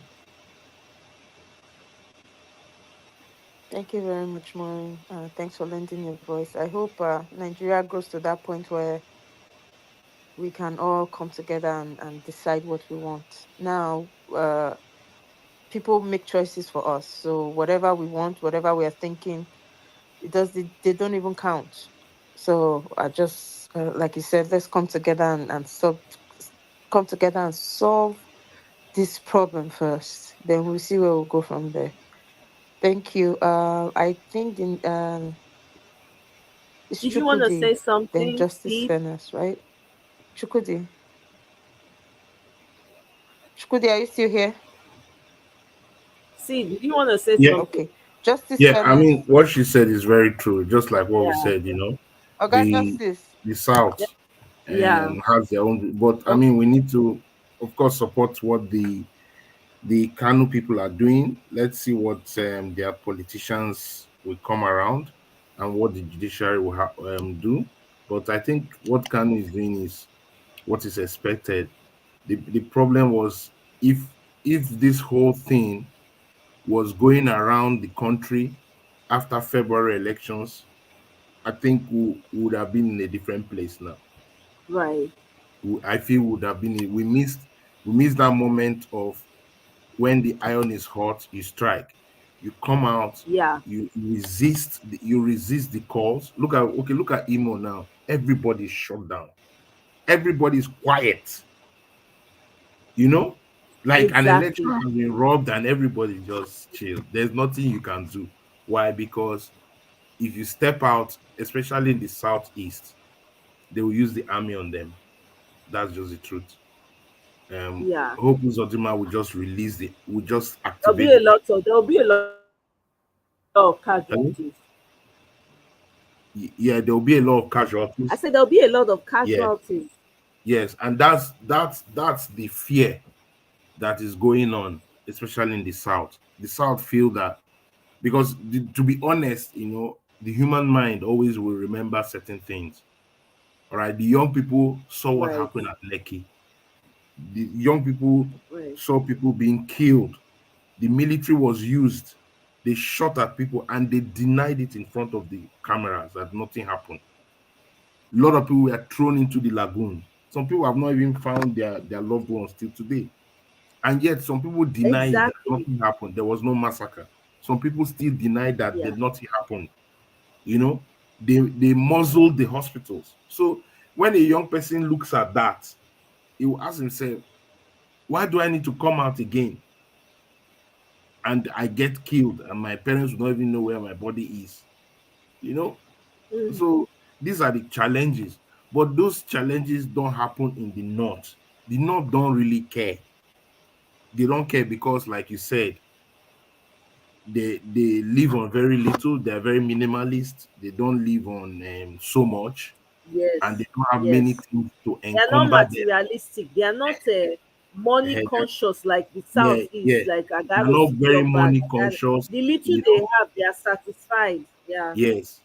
Thank you very much, Maury. Thanks for lending your voice. I hope Nigeria grows to that point where we can all come together and decide what we want. Now, people make choices for us. So whatever we want, whatever we are thinking, they don't even count. So I just, like you said, let's come together come together and solve this problem first. Then we'll see where we'll go from there. Thank you. I think it's Did you want to say Chukudi, then something, Justice Steve? Fairness, right? Chukudi. Chukudi, are you still here? See, did you want to say Yeah, something? Okay. Justice yeah. I Fairness. mean, what she said is very true. Just like what we Yeah. said, Okay, the Justice. the South Yeah. has their own. But I Oh, mean, we need to, of course, support what the Kano people are doing. Let's see what their politicians will come around and what the judiciary will do. But I think what Kano is doing is what is expected. The problem was if if this whole thing was going around the country after February elections, I think we would have been in a different place now. Right. I feel would have been we missed that moment of when the iron is hot, you strike. You come out, Yeah. you resist the calls. Look at Imo now. Everybody's shut down. Everybody's quiet. You know, like an election Exactly. has been robbed and everybody just chill. There's nothing you can do. Why? Because if you step out, especially in the southeast, they will use the army on them. That's just the truth. Yeah. Hope Uzodima will just There'll activate be a the army. lot of Hello? casualties. Yeah, there will be a lot of I casualties. said there'll be a lot of Yeah, casualties. yes, and that's the fear that is going on, especially in the south. The south feel that because to be honest, the human mind always will remember certain things. All right, the young people saw what Right. happened at Lekki. The young people Right. saw people being killed. The military was used. They shot at people and they denied it in front of the cameras that nothing happened. A lot of people were thrown into the lagoon. Some people have not even found their loved ones till today. And yet some people deny it, that Exactly. nothing happened. There was no massacre. Some people still deny that Yeah. nothing happened. You know, they muzzled the hospitals. So when a young person looks at that, he will ask himself, why do I need to come out again? And I get killed, and my parents will not even know where my body is. You know, Mm. so these are the challenges. But those challenges don't happen in the north. The north don't really care. They don't care because, like you said, they live on very little. They're very minimalist. They don't live on so much, and Yes. they don't have many Yes. things to They are not encumber them. materialistic. They are not money conscious like the Yeah, South yeah. is, like They're Agaro not City very Oba. money conscious. The little You they know, have, they are satisfied. Yeah. yes,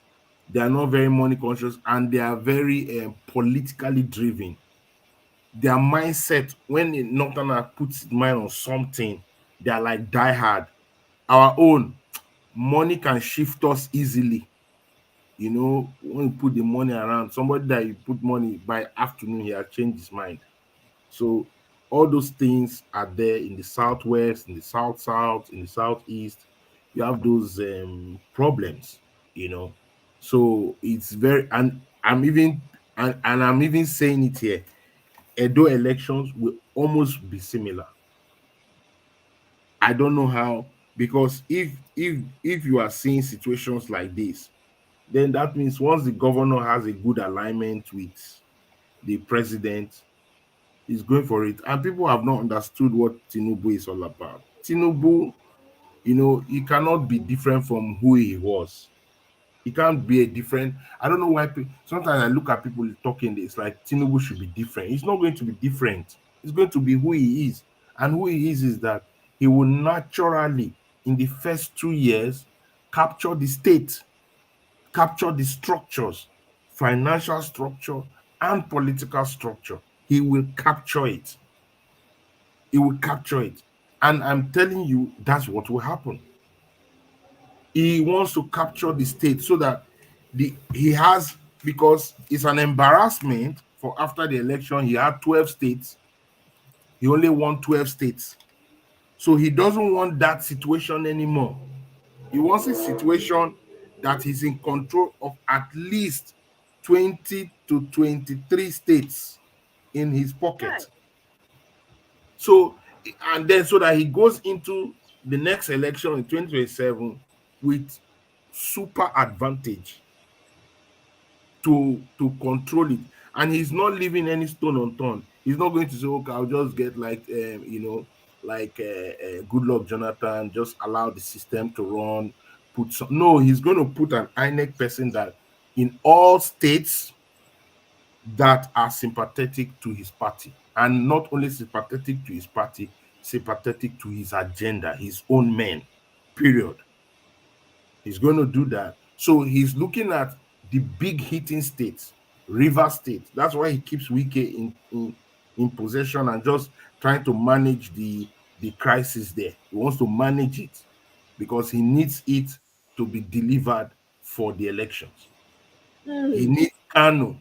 they are not very money conscious, and they are very politically driven. Their mindset, when a northerner puts his mind on something, they are like die hard. Our own money can shift us easily. When you put the money around, somebody that you put money by afternoon, he has changed his mind. So all those things are there in the southwest, in the south, in the southeast. You have those problems, you know. So it's very, and I'm even saying it here. Edo elections will almost be similar. I don't know how, because if you are seeing situations like this, then that means once the governor has a good alignment with the president, he's going for it. And people have not understood what Tinubu is all about. Tinubu, he cannot be different from who he was. He can't be a different. I don't know why. Sometimes I look at people talking. It's like Tinubu should be different. He's not going to be different. He's going to be who he is, and who he is that he will naturally, in the first 2 years, capture the state, capture the structures, financial structure and political structure. He will capture it. He will capture it, and I'm telling you, that's what will happen. He wants to capture the state so that he has, because it's an embarrassment for after the election he had 12 states, he only won 12 states. So he doesn't want that situation anymore. He wants a situation that he's in control of at least 20 to 23 states in his pocket. Right. So, and then so that he goes into the next election in 2027 with super advantage to control it, and he's not leaving any stone unturned. He's not going to say, okay, I'll just get like like good luck Jonathan, just allow the system to run, put some. No, he's going to put an INEC person that in all states that are sympathetic to his party, and not only sympathetic to his party, sympathetic to his agenda, his own men, period. He's going to do that. So he's looking at the big hitting states River State. That's why he keeps Wike in possession and just trying to manage the crisis there. He wants to manage it because he needs it to be delivered for the elections. He needs Kano.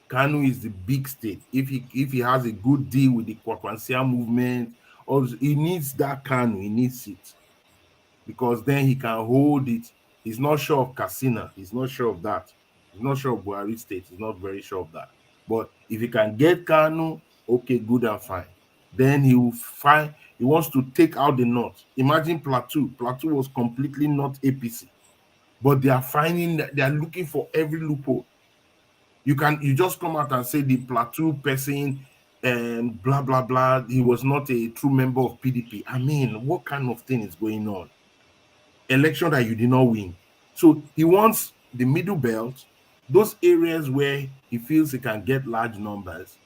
Kano is the big state. If he has a good deal with the Kwakwansia movement, or he needs that Kano, he needs it. Because then he can hold it. He's not sure of Katsina. He's not sure of that. He's not sure of Buhari State. He's not very sure of that. But if he can get Kano, okay, good and fine. Then he will find, he wants to take out the North. Imagine Plateau. Plateau was completely not APC. But they are finding that they are looking for every loophole. You just come out and say the Plateau person and blah blah blah. He was not a true member of PDP. I mean, what kind of thing is going on? Election that you did not win. So he wants the middle belt, those areas where he feels he can get large numbers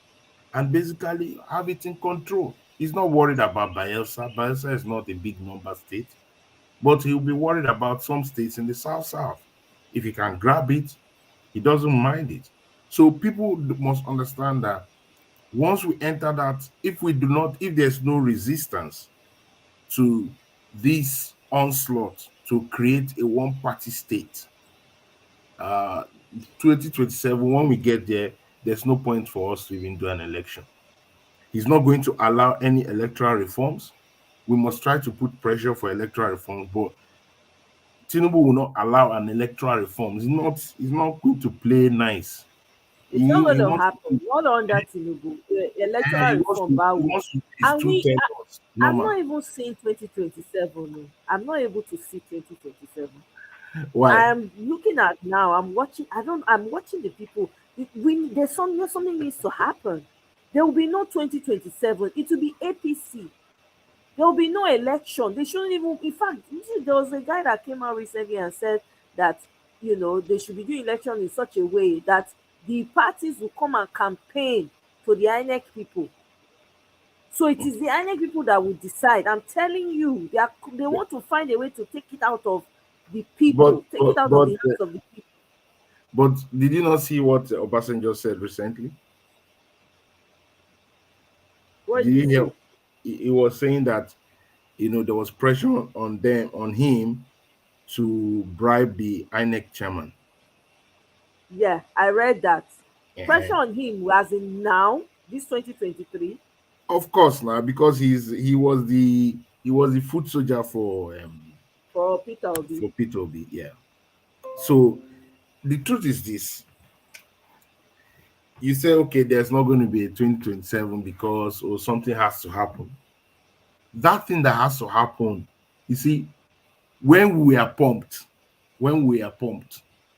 and basically have it in control. He's not worried about Bayelsa. Bayelsa is not a big number state, but he'll be worried about some states in the South. If he can grab it, he doesn't mind it. So people must understand that once we enter that, if there's no resistance to this onslaught to create a one-party state, 2027, when we get there, there's no point for us to even do an election. He's not going to allow any electoral reforms. We must try to put pressure for electoral reforms, but Tinubu will not allow an electoral reform. He's not going to play nice. It's not going to happen. Not under Tinubu. Electoral reform. I'm not even seeing 2027. I'm not able to see 2027. Why? I'm looking at now. I'm watching. I'm watching the people. There's something needs to happen. There will be no 2027. It will be APC. There will be no election. They shouldn't even. In fact, there was a guy that came out recently and said that they should be doing election in such a way that the parties will come and campaign for the INEC people. So it is the INEC people that will decide. I'm telling you, they want to find a way to take it out of the people, take it out of the hands of the people. But did you not see what Obasanjo said recently? What did you hear? He was saying that there was pressure on him to bribe the INEC chairman. Yeah, I read that. Pressure on him was in now, this 2023. Of course, now because he was the foot soldier for Peter Obi. For Peter Obi, yeah. So the truth is this: you say, okay, there's not going to be a 2027 because something has to happen. That thing that has to happen, you see, when we are pumped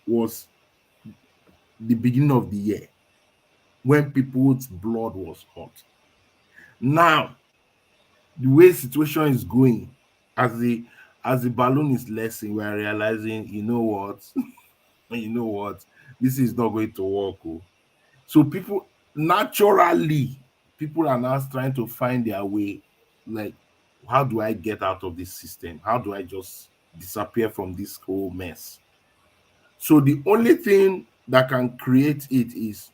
was the beginning of the year, when people's blood was hot. Now, the way situation is going, as the balloon is lessing, we are realizing, you know what, this is not going to work. So people are now trying to find their way, like, how do I get out of this system? How do I just disappear from this whole mess? So the only thing that can create it is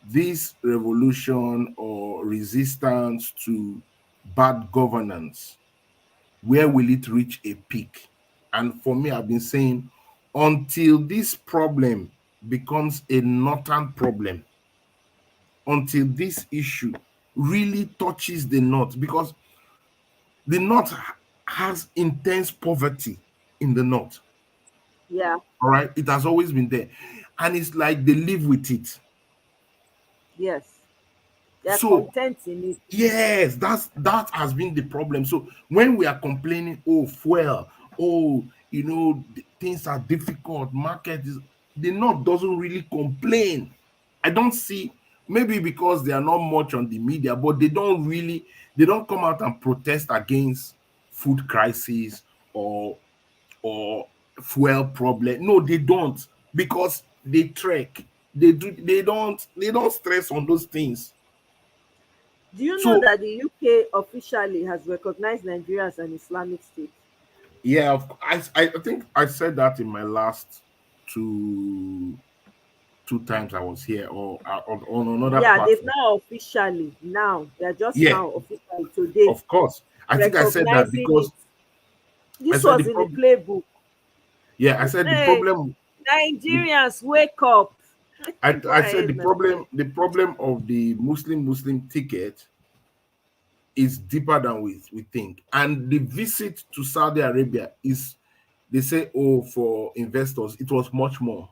this revolution or resistance to bad governance. Where will it reach a peak? And for me, I've been saying, until this problem becomes a northern problem, until this issue really touches the north, because the north has intense poverty in the north. Yeah. All right. It has always been there. And it's like they live with it. Yes. They're content in it. Yes, that has been the problem. So when we are complaining, fuel, things are difficult, the north doesn't really complain. I don't see, maybe because they are not much on the media, but they don't come out and protest against food crisis or fuel problem. No, they don't, because they trek. They don't stress on those things. Do you know that the UK officially has recognized Nigeria as an Islamic state? Yeah, I think I said that in my last two 2 times I was here, or on another Yeah, they've platform. now officially, now they're just Yeah, now officially today of course. I think I said that recognizing it. because I This said the was in the problem. playbook. Yeah, I said the Hey, problem. Nigerians, wake up. Go I said ahead, my friend. the problem of the Muslim ticket is deeper than we think. And the visit to Saudi Arabia is, they say, oh, for investors, it was much more.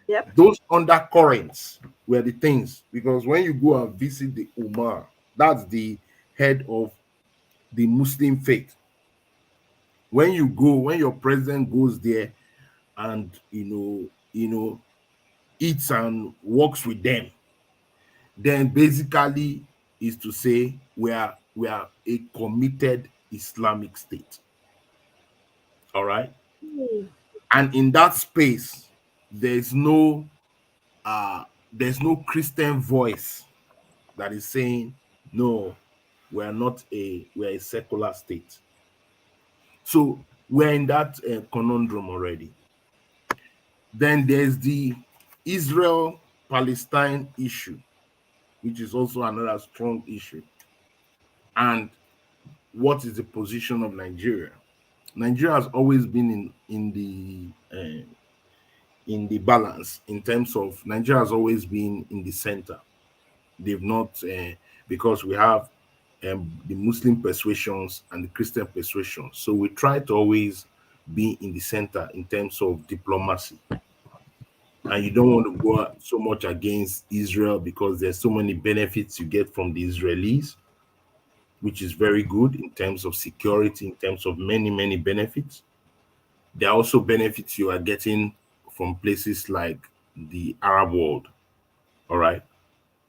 Yep. Those undercurrents were the things, because when you go and visit the Umar, that's the head of the Muslim faith. When you go, when your president goes there and eats and works with them, then basically is to say we are a committed Islamic state. All right. Hmm. And in that space, there's no uh there's no Christian voice that is saying no, we're a secular state. So we're in that conundrum already. Then there's the Israel Palestine issue, which is also another strong issue. And what is the position of Nigeria? Nigeria has always been in the balance, in terms of Nigeria has always been in the center. They've not because we have the Muslim persuasions and the Christian persuasions. So we try to always be in the center in terms of diplomacy. And you don't want to go so much against Israel because there's so many benefits you get from the Israelis, which is very good in terms of security, in terms of many, many benefits. There are also benefits you are getting from places like the Arab world. All right.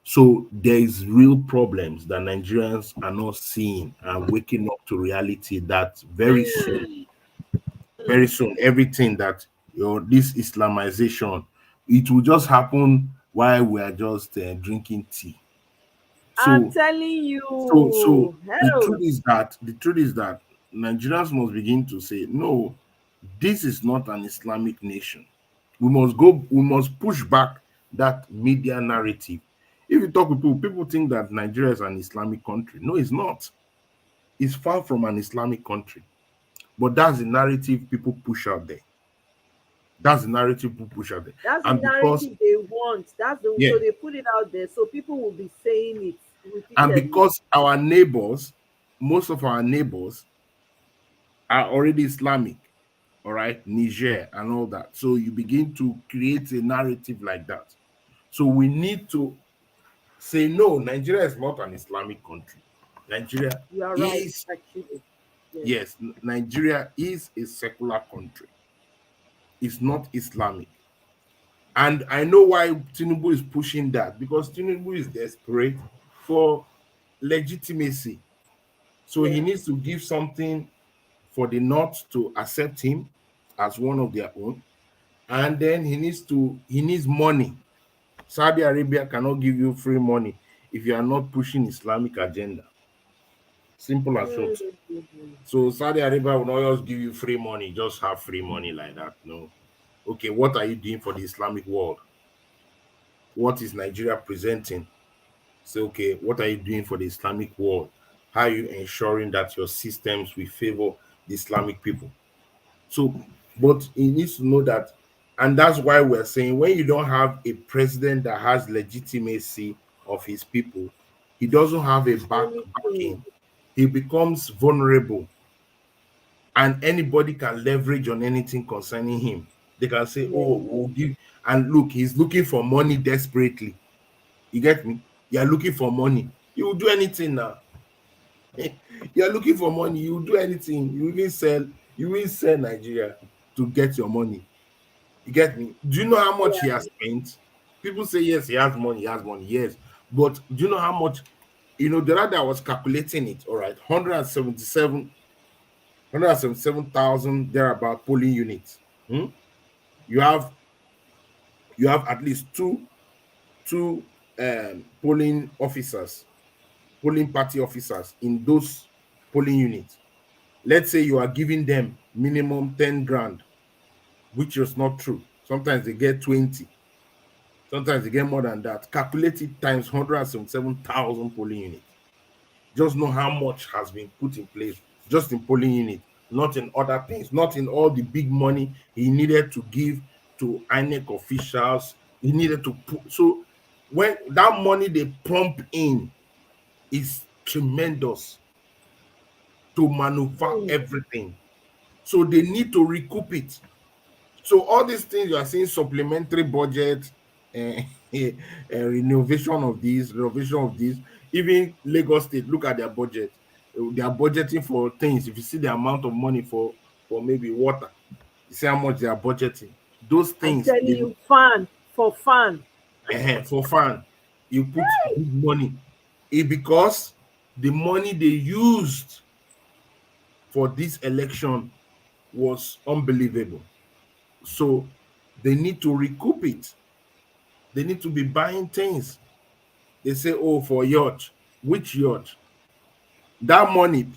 So there is real problems that Nigerians are not seeing and waking up to reality that very soon, everything that this Islamization, it will just happen while we are just drinking tea. I'm So telling so you. Hell. the truth is that Nigerians must begin to say, no, this is not an Islamic nation. We must push back that media narrative. If you talk with people, people think that Nigeria is an Islamic country. No, it's not. It's far from an Islamic country. But that's the narrative people push out there. That's the narrative people push out there. That's the And because, narrative they want. That's the yeah, so they put it out there so people will be saying it and repeatedly. because our neighbors, most of our neighbors are already Islamic, all right, Niger and all that. So you begin to create a narrative like that. So we need to say, no, Nigeria is not an Islamic country. Nigeria You are right, is, actually. Yes. yes, Nigeria is a secular country. It's not Islamic. And I know why Tinubu is pushing that, because Tinubu is desperate for legitimacy. So he Yeah. needs to give something for the North to accept him as one of their own. And then he needs money. Saudi Arabia cannot give you free money if you are not pushing Islamic agenda. Simple as short. Mhm. So Saudi Arabia will not just give you free money, just have free money like that. No. Okay, what are you doing for the Islamic world? What is Nigeria presenting? Say, okay, what are you doing for the Islamic world? How are you ensuring that your systems will favor the Islamic people? So, but he needs to know that, and that's why we're saying when you don't have a president that has legitimacy of his people, he doesn't have a Anything. backing, he becomes vulnerable, and anybody can leverage on anything concerning him. They can say, Yeah. oh, we'll give, and look, he's looking for money desperately. You get me? You're looking for money. You will do anything now. You're looking for money, you will do anything. You will sell Nigeria to get your money. You get me? Do you know how much he has spent? People say yes, he has money, yes. But do you know how much? The other day I was calculating it, all right, 177,000 thereabout polling units. Hmm? You have at least two polling officers, polling party officers in those polling units. Let's say you are giving them minimum 10 grand, which is not true. Sometimes they get 20. Sometimes you get more than that. Calculate it times 177,000 polling units. Just know how much has been put in place just in polling unit, not in other things, not in all the big money he needed to give to INEC officials. He needed to put, so when that money they pump in is tremendous to maneuver everything. So they need to recoup it. So all these things you are seeing, supplementary budget, renovation of this, renovation of this. Even Lagos State, look at their budget. They are budgeting for things. If you see the amount of money for maybe water, you see how much they are budgeting. Those I'm things telling they you, fan for fan. for fun. You put big money. Because the money they used for this election was unbelievable. So they need to recoup it. They need to be buying things. They say, oh, for yacht. Which yacht? That money,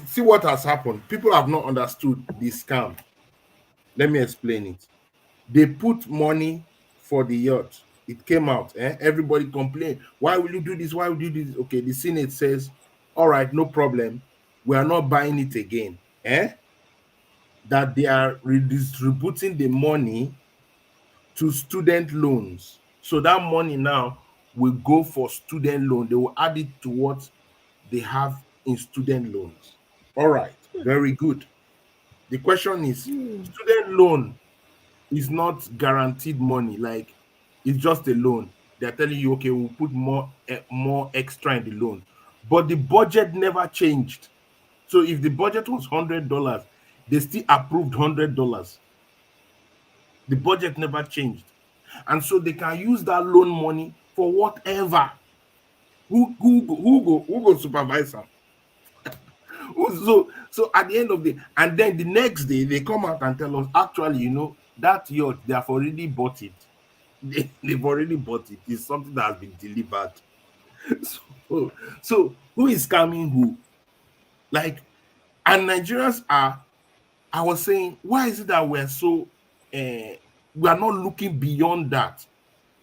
see what has happened. People have not understood this scam. Let me explain it. They put money for the yacht. It came out. Everybody complained. Why will you do this? Why will you do this? Okay, the Senate says, all right, no problem. We are not buying it again. That they are redistributing the money to student loans. So that money now will go for student loan. They will add it to what they have in student loans. All right, very good. The question is, student loan is not guaranteed money. Like, it's just a loan. They're telling you, okay, we'll put more extra in the loan. But the budget never changed. So if the budget was $100, they still approved $100. The budget never changed. And so they can use that loan money for whatever. Who go supervise them? So at the end of the, and then the next day they come out and tell us, actually, that yacht, they have already bought it. They've already bought it. It's something that has been delivered. So who is scamming who? Like, and Nigerians are, I was saying, why is it that we're so we are not looking beyond that?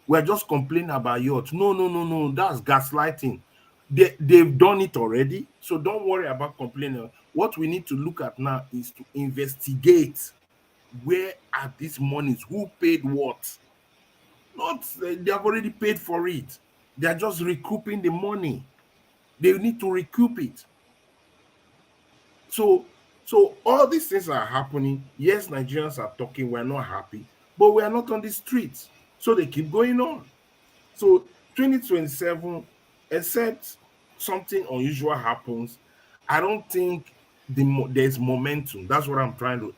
We're just complaining about yacht. No. That's gaslighting. They've done it already. So don't worry about complaining. What we need to look at now is to investigate where are these monies, who paid what. Not they have already paid for it. They're just recouping the money. They need to recoup it. So all these things are happening. Yes, Nigerians are talking, we're not happy, but we are not on the streets. So they keep going on. So 2027, except something unusual happens, I don't think there's momentum. That's what I'm trying to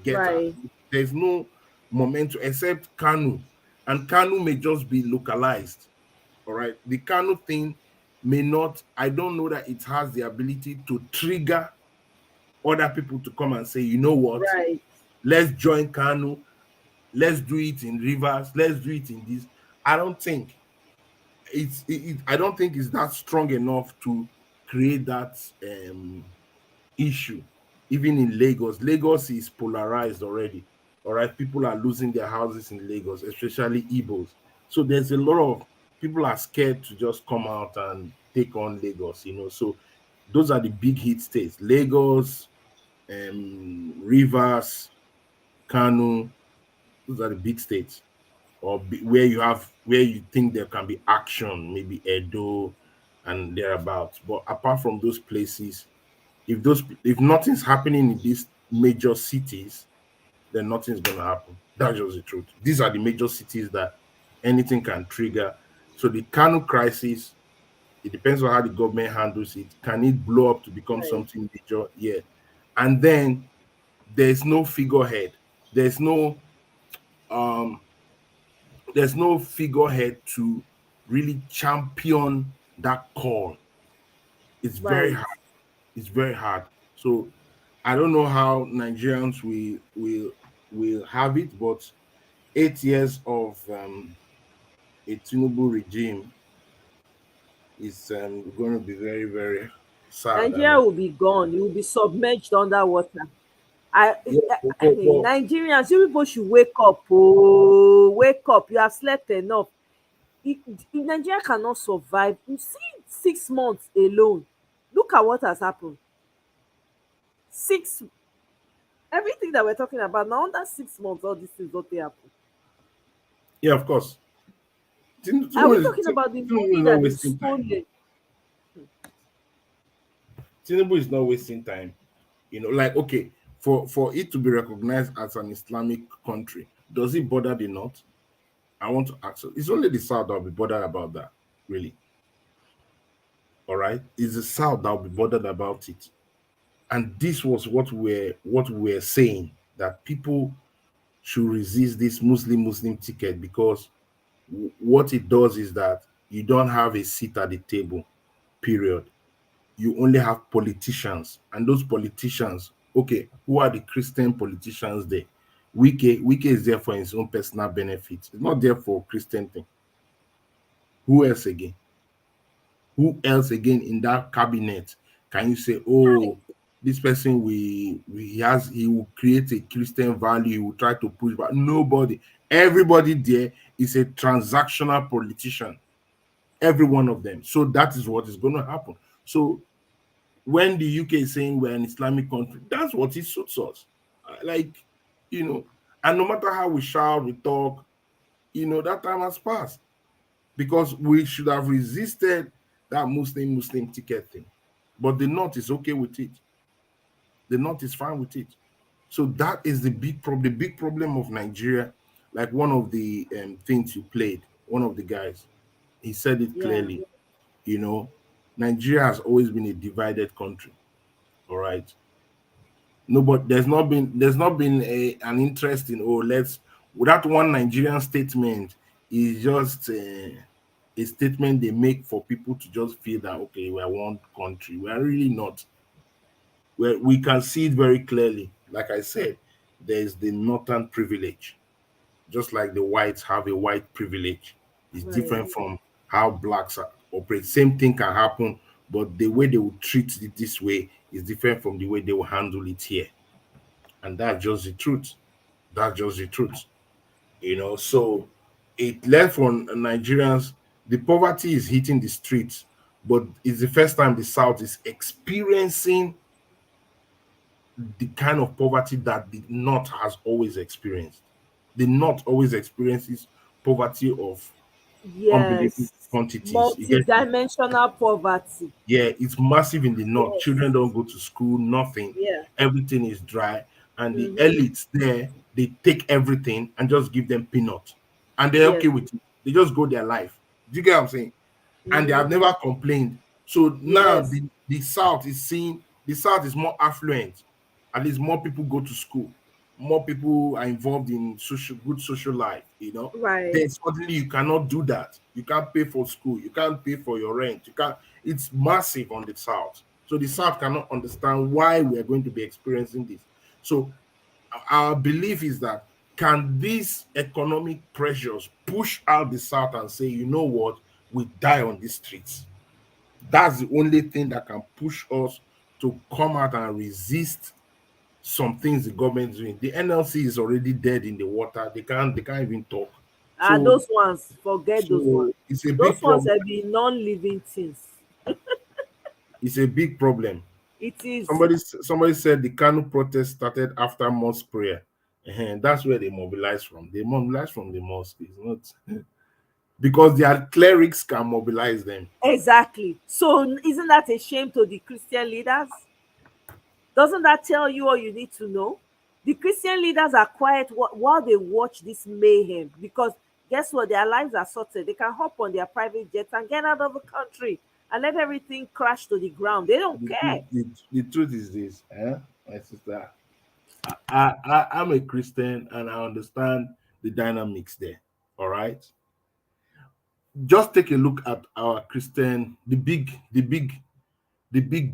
get at. Right. There's no momentum except Kano, and Kano may just be localized. All right, the Kano thing may not. I don't know that it has the ability to trigger other people to come and say, you know what, Right. let's join Kano, let's do it in Rivers, let's do it in this. I don't think I don't think it's that strong enough to create that issue. Even in Lagos, Lagos is polarized already. All right, people are losing their houses in Lagos, especially Igbos. So there's a lot of people are scared to just come out and take on Lagos. So those are the big hit states: Lagos, Rivers, Kano. Those are the big states, or where you think there can be action, maybe Edo and thereabouts. But apart from those places, if nothing's happening in these major cities, then nothing's gonna happen. That's just the truth. These are the major cities that anything can trigger. So the Kano crisis, it depends on how the government handles it. Can it blow up to become Right. something major? Yeah. And then there's no figurehead. There's no um figurehead to really champion that call. It's very Right. hard. It's very hard. So I don't know how Nigerians will have it, but 8 years of a Tinubu regime is going to be very, very sad. I Nigeria mean, will be gone. You will be submerged underwater. I, yeah, Nigerians, you people should wake up. Oh, wake up. You have slept enough. Nigeria cannot survive. You see, 6 months alone. Look at what has happened. Six Everything that we're talking about now, under 6 months, all these things don't they happen. Yeah, of course. Are we talking about the Tinubu money is not that is wasting time. stolen? Tinubu is not wasting time. Like, okay, for it to be recognized as an Islamic country, does it bother the North? I want to ask. It's only the South that will be bothered about that, really. All right, it's the South that will be bothered about it. And this was what we're saying, that people should resist this Muslim ticket, because what it does is that you don't have a seat at the table, period. You only have politicians, and those politicians, okay, who are the Christian politicians there? Wike is there for his own personal benefit. It's not there for Christian thing. Who else again? Who else again in that cabinet can you say, oh, this person he will create a Christian value, he will try to push back? Nobody. Everybody there is a transactional politician. Every one of them. So that is what is going to happen. So when the UK is saying we're an Islamic country, that's what it suits us. Like, and no matter how we shout, we talk, that time has passed, because we should have resisted that Muslim ticket thing. But the North is okay with it. The North is fine with it. So that is the big problem. The big problem of Nigeria, like one of the things you played, one of the guys, he said it clearly. Nigeria has always been a divided country. All right. Nobody, there's not been an interest in, let's, that one Nigerian statement is just a statement they make for people to just feel that, okay, we're one country. We're really not. We can see it very clearly. Like I said, there's the northern privilege, just like the whites have a white privilege. It's Right. different from how blacks operate. Same thing can happen, but the way they will treat it this way is different from the way they will handle it here. And that's just the truth. That's just the truth. So it left on Nigerians. The poverty is hitting the streets, but it's the first time the South is experiencing the kind of poverty that the North has always experienced. The North always experiences poverty of unbelievable Yes. quantities. You get it? Multi-dimensional poverty. Yeah, it's massive in the North. Yes. Children don't go to school, nothing. Yeah. Everything is dry. And the Mm-hmm. elites there, they take everything and just give them peanuts. And they're Yes. okay with it. They just go their life. Do you get what I'm saying? And they Mm-hmm. have never complained. So now Yes. the South is seeing, the South is more affluent. At least more people go to school. More people are involved in good social life. Right. Then suddenly you cannot do that. You can't pay for school. You can't pay for your rent. You can't. It's massive on the South. So the South cannot understand why we are going to be experiencing this. So our belief is that, can these economic pressures push out the South and say, you know what, we die on these streets? That's the only thing that can push us to come out and resist some things the government is doing. The NLC is already dead in the water. They can't even talk. So Those ones, forget those ones. so it's a Those big ones problem. are the non-living things. It's a big problem. It is. Somebody said the Kano protest started after mosque prayer. That's where they mobilize from. They mobilize from the mosque. It's not because their clerics can mobilize them. Exactly. So isn't that a shame to the Christian leaders? Doesn't that tell you all you need to know? The Christian leaders are quiet while they watch this mayhem, because guess what? Their lives are sorted. They can hop on their private jets and get out of the country and let everything crash to the ground. They don't care. The truth is this, my sister. I'm a Christian and I understand the dynamics there. All right. Just take a look at our Christian, the big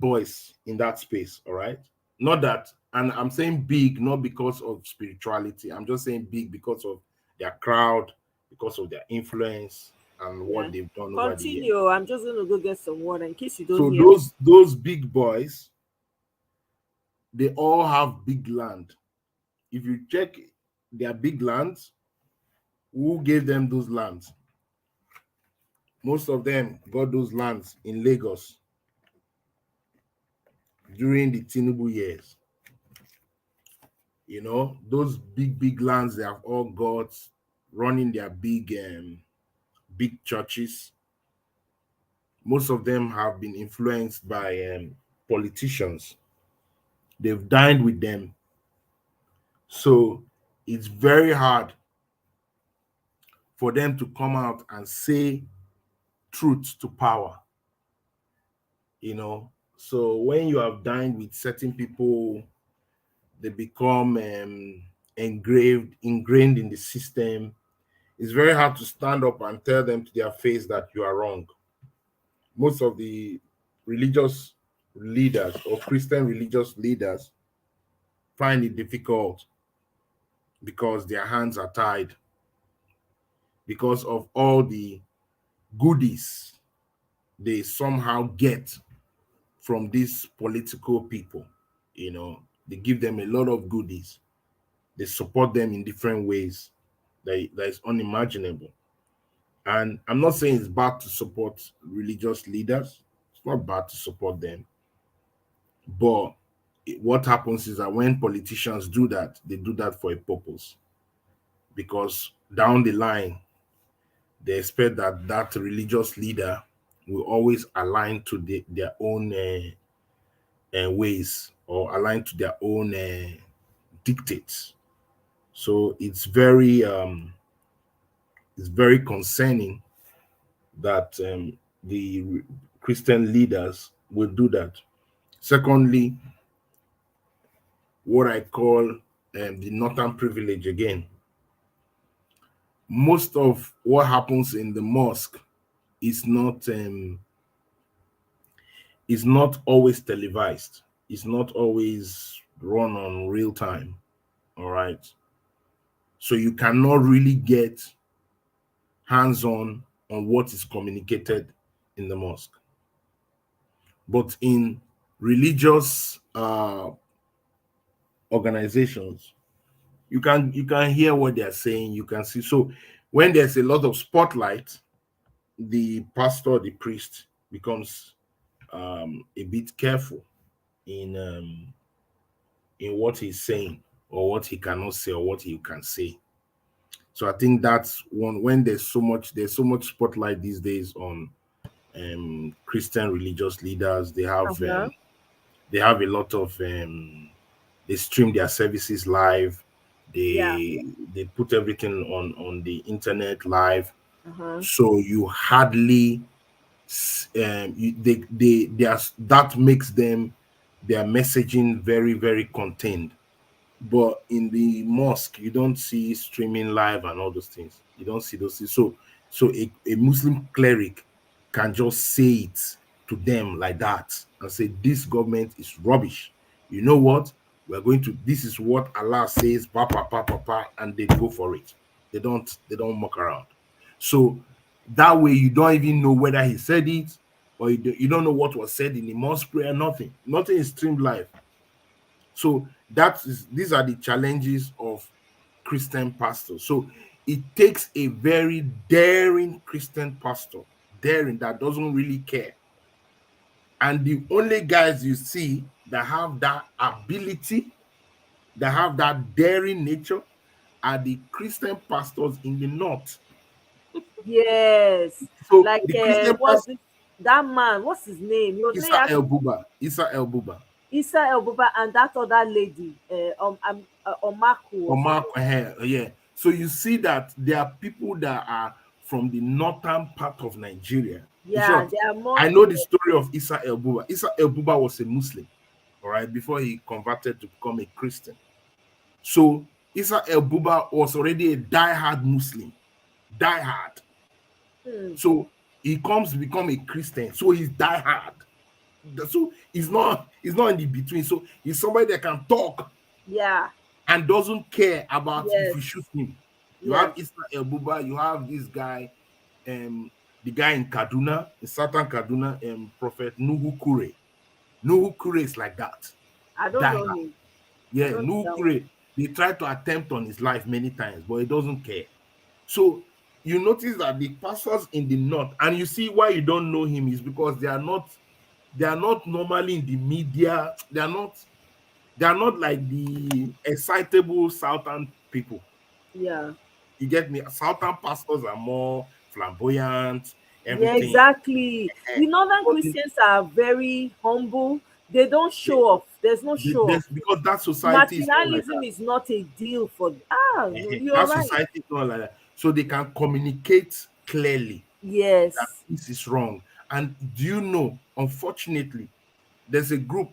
boys in that space. All right. Not that, and I'm saying big not because of spirituality. I'm just saying big because of their crowd, because of their influence and Yeah. what they've done over the years. Continue. I'm just gonna go get some water in case you don't So hear me. those big boys, they all have big land. If you check their big lands, who gave them those lands? Most of them got those lands in Lagos during the Tinubu years. You know, those big lands they have all got, running their big churches. Most of them have been influenced by politicians. They've dined with them. So it's very hard for them to come out and say truth to power. You know, so when you have dined with certain people, they become ingrained in the system. It's very hard to stand up and tell them to their face that you are wrong. Most of the religious leaders or Christian religious leaders find it difficult because their hands are tied because of all the goodies they somehow get from these political people. You know, they give them a lot of goodies. They support them in different ways that is unimaginable. And I'm not saying it's bad to support religious leaders. It's not bad to support them. But what happens is that when politicians do that, they do that for a purpose. Because down the line, they expect that that religious leader will always align to their own ways or align to their own dictates. So it's very concerning that the Christian leaders will do that. Secondly, what I call the northern privilege again. Most of what happens in the mosque is not always televised. It's not always run on real time. All right. So you cannot really get hands-on on what is communicated in the mosque. But in religious organizations, you can hear what they're saying, you can see. So when there's a lot of spotlight, the pastor, the priest becomes a bit careful in what he's saying or what he cannot say or what he can say. So I think that's one. When there's so much spotlight these days on Christian religious leaders. They have a lot of they stream their services live. Yeah. They put everything on the internet live. So you hardly that makes them their messaging very, very contained. But in the mosque, you don't see streaming live and all those things. You don't see those things. So a Muslim cleric can just say it to them like that and say, this government is rubbish. You know what? This is what Allah says, and they go for it. They don't muck around. So that way you don't even know whether he said it or you don't know what was said in the mosque prayer, nothing. Nothing is streamed live. So these are the challenges of Christian pastors. So it takes a very daring Christian pastor, daring, that doesn't really care. And the only guys you see that have that ability, that have that daring nature, are the Christian pastors in the north. Yes. So Like the Christian what's that man? What's his name? He was Issa El Buba. Issa El Buba. Issa El Buba and that other lady, Omaku. Yeah. So you see that there are people that are from the northern part of Nigeria. Yeah, short, they are more. I know the story of Issa El Buba. Issa El Buba was a Muslim, all right, before he converted to become a Christian. So Issa El Buba was already a diehard Muslim, diehard. So he comes to become a Christian, so he's diehard. So he's not in the between. So he's somebody that can talk, yeah, and doesn't care about if you shoot him. You Yes. have Issa El Buba, you have this guy, the guy in Kaduna, in southern Kaduna, Prophet Nuhu Kure. Nuhu Kure is like that. I don't know him. Yeah, Nuhu Kure, they tried to attempt on his life many times, but he doesn't care. So you notice that the pastors in the north, and you see why you don't know him is because they are not normally in the media. They are not like the excitable southern people. Yeah. You get me? Southern pastors are more flamboyant, Yeah, everything. exactly. Eh, The northern but in- Christians are very humble. They don't they- show off. There's no show off. because that society is not like Materialism is not a deal for. No, you're that right. society is not like that. So they can communicate clearly that Yes. this is wrong. And do you know, unfortunately, there's a group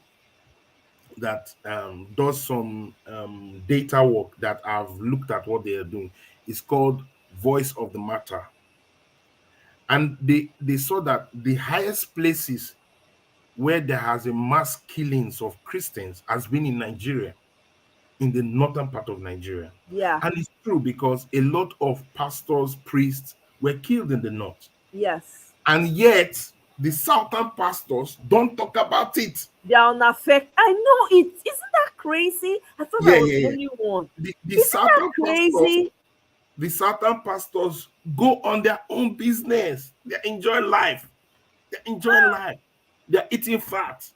that does some data work that I've looked at what they are doing. It's called Voice of the Matter. And they saw that the highest places where there has a mass killings of Christians has been in Nigeria, in the northern part of Nigeria. Yeah. And it's true because a lot of pastors, priests were killed in the north. Yes. And yet the southern pastors don't talk about it. They are unaffected. I know it. Isn't that crazy? I thought I Yeah, was yeah, the yeah. only one. The Isn't that southern pastors, crazy? the southern pastors go on their own business. They're enjoying life. They're enjoying life. They're eating fat.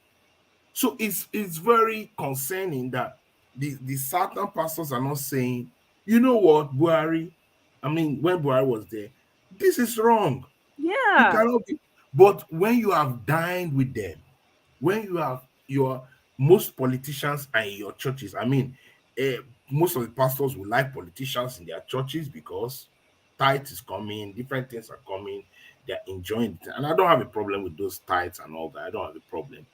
So it's very concerning that the southern pastors are not saying, you know what, Buhari, I mean, when Buhari was there, this is wrong. It Yeah. cannot be. But when you have dined with them, when you have most politicians are in your churches, I mean, most of the pastors will like politicians in their churches because tithe is coming, different things are coming, they're enjoying it. And I don't have a problem with those tithes and all that. I don't have a problem.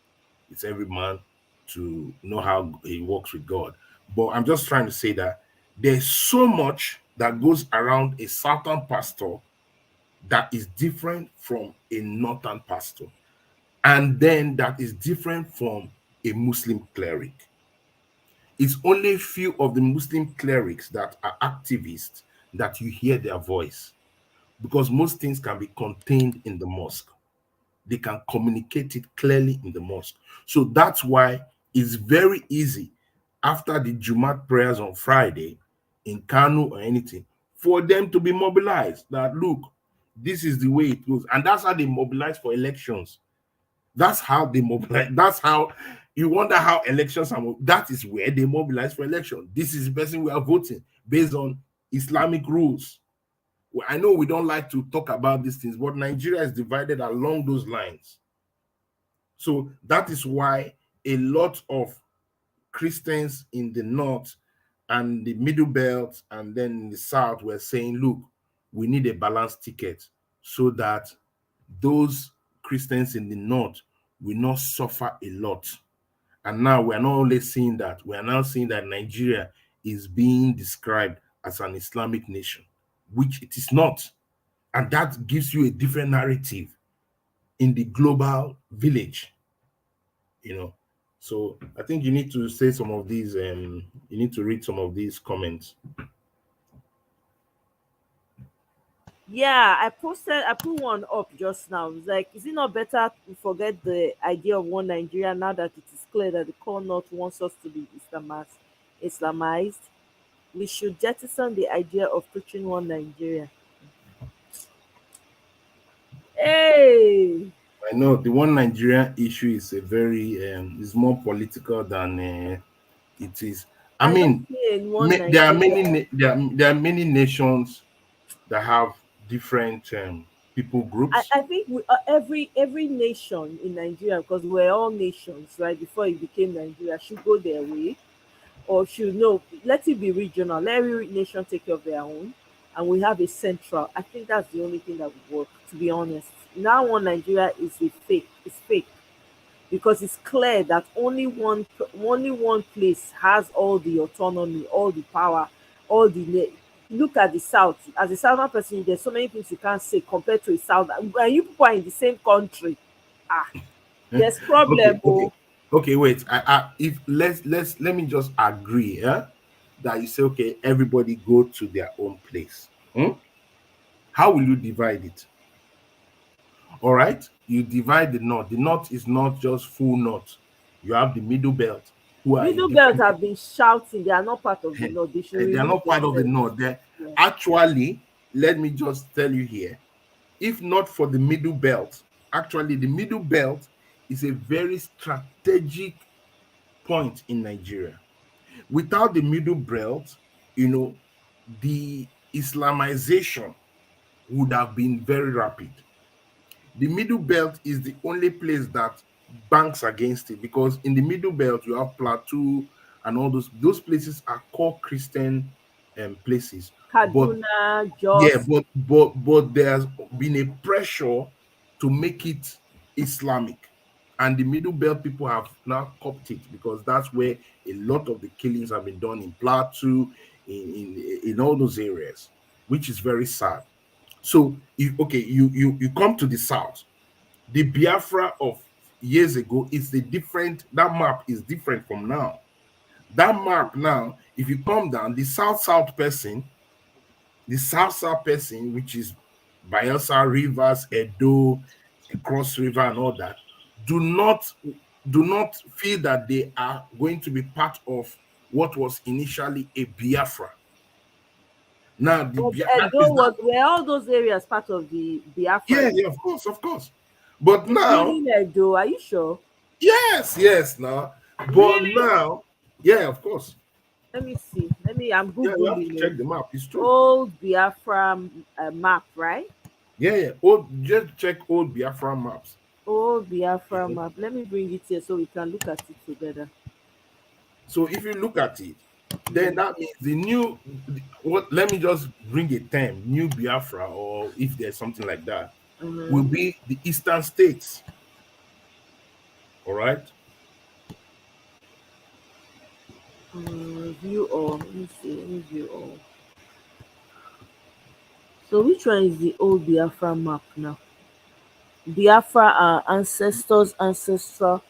It's every man to know how he works with God. But I'm just trying to say that there's so much that goes around a southern pastor that is different from a northern pastor, and then that is different from a Muslim cleric. It's only few of the Muslim clerics that are activists that you hear their voice, because most things can be contained in the mosque. They can communicate it clearly in the mosque. So that's why it's very easy after the Jumat prayers on Friday in Kano or anything for them to be mobilized that look, this is the way it goes. And that's how they mobilize for elections. That's how they mobilize. That's how you wonder how elections are. That is where they mobilize for election. This is the person we are voting based on Islamic rules. Well, I know we don't like to talk about these things, but Nigeria is divided along those lines. So that is why a lot of Christians in the north and the middle belt and then in the south were saying, look, we need a balanced ticket so that those Christians in the north will not suffer a lot. And now we are not only seeing that, we are now seeing that Nigeria is being described as an Islamic nation, which it is not. And that gives you a different narrative in the global village, you know. So I think you need to say some of these, you need to read some of these comments. Yeah, I put one up just now. It's like, is it not better to forget the idea of one Nigeria now that it is clear that the core north wants us to be Islamized? We should jettison the idea of preaching one Nigeria. Hey, I know the one Nigeria issue is a very is more political than it is. I I don't mean, see in one there are Nigeria. there are many nations that have different people groups. I think every nation in Nigeria, because we're all nations, right? Before it became Nigeria, should go their way, or should no, let it be regional. Let every nation take care of their own, and we have a central. I think that's the only thing that would work. To be honest, now one Nigeria is a fake. It's fake because it's clear that only one place has all the autonomy, all the power, all the look at the south. As a southern person, there's so many things you can't say compared to a southern. When you people are in the same country, there's Okay, problem. okay, Oh, okay. Wait. If let me just agree, yeah, that you say okay, everybody go to their own place. How will you divide it? All right, you divide the north. The north is not just full north. You have the middle belt who are in middle belt different. have been shouting they are not part of the north. They should They are remove not part of the themselves. north. They Yeah. actually, let me just tell you here, if not for the middle belt, actually the middle belt is a very strategic point in Nigeria. Without the middle belt, the Islamization would have been very rapid. The middle belt is the only place that banks against it, because in the middle belt you have Plateau and all those places are core Christian places. But Kaduna, yeah, Jos. but there's been a pressure to make it Islamic, and the middle belt people have now copped it, because that's where a lot of the killings have been done, in Plateau, in all those areas, which is very sad. So you come to the south, the Biafra of years ago is that map is different from now. That map now, if you come down, the south person, which is Bayelsa, Rivers, Edo, Cross River, and all that, do not feel that they are going to be part of what was initially a Biafra. Now, But that Edo is that. were all those areas part of the Biafra? Yeah, of course. But now, Including Edo, are you sure? yes, now. But Really? now, yeah, of course. Let me see. I'm Yeah, you have to Googling check it. the map. It's true. Old Biafra map, right? Yeah. Just check old Biafra maps. Old Biafra Mhm. map. Let me bring it here so we can look at it together. So if you look at it, then that means the new. What? Let me just bring a term: new Biafra, or if there's something like that, will be the eastern states. All right. View all. Let me see. Let me view all. So which one is the old Biafra map now? Biafra are ancestors, ancestral.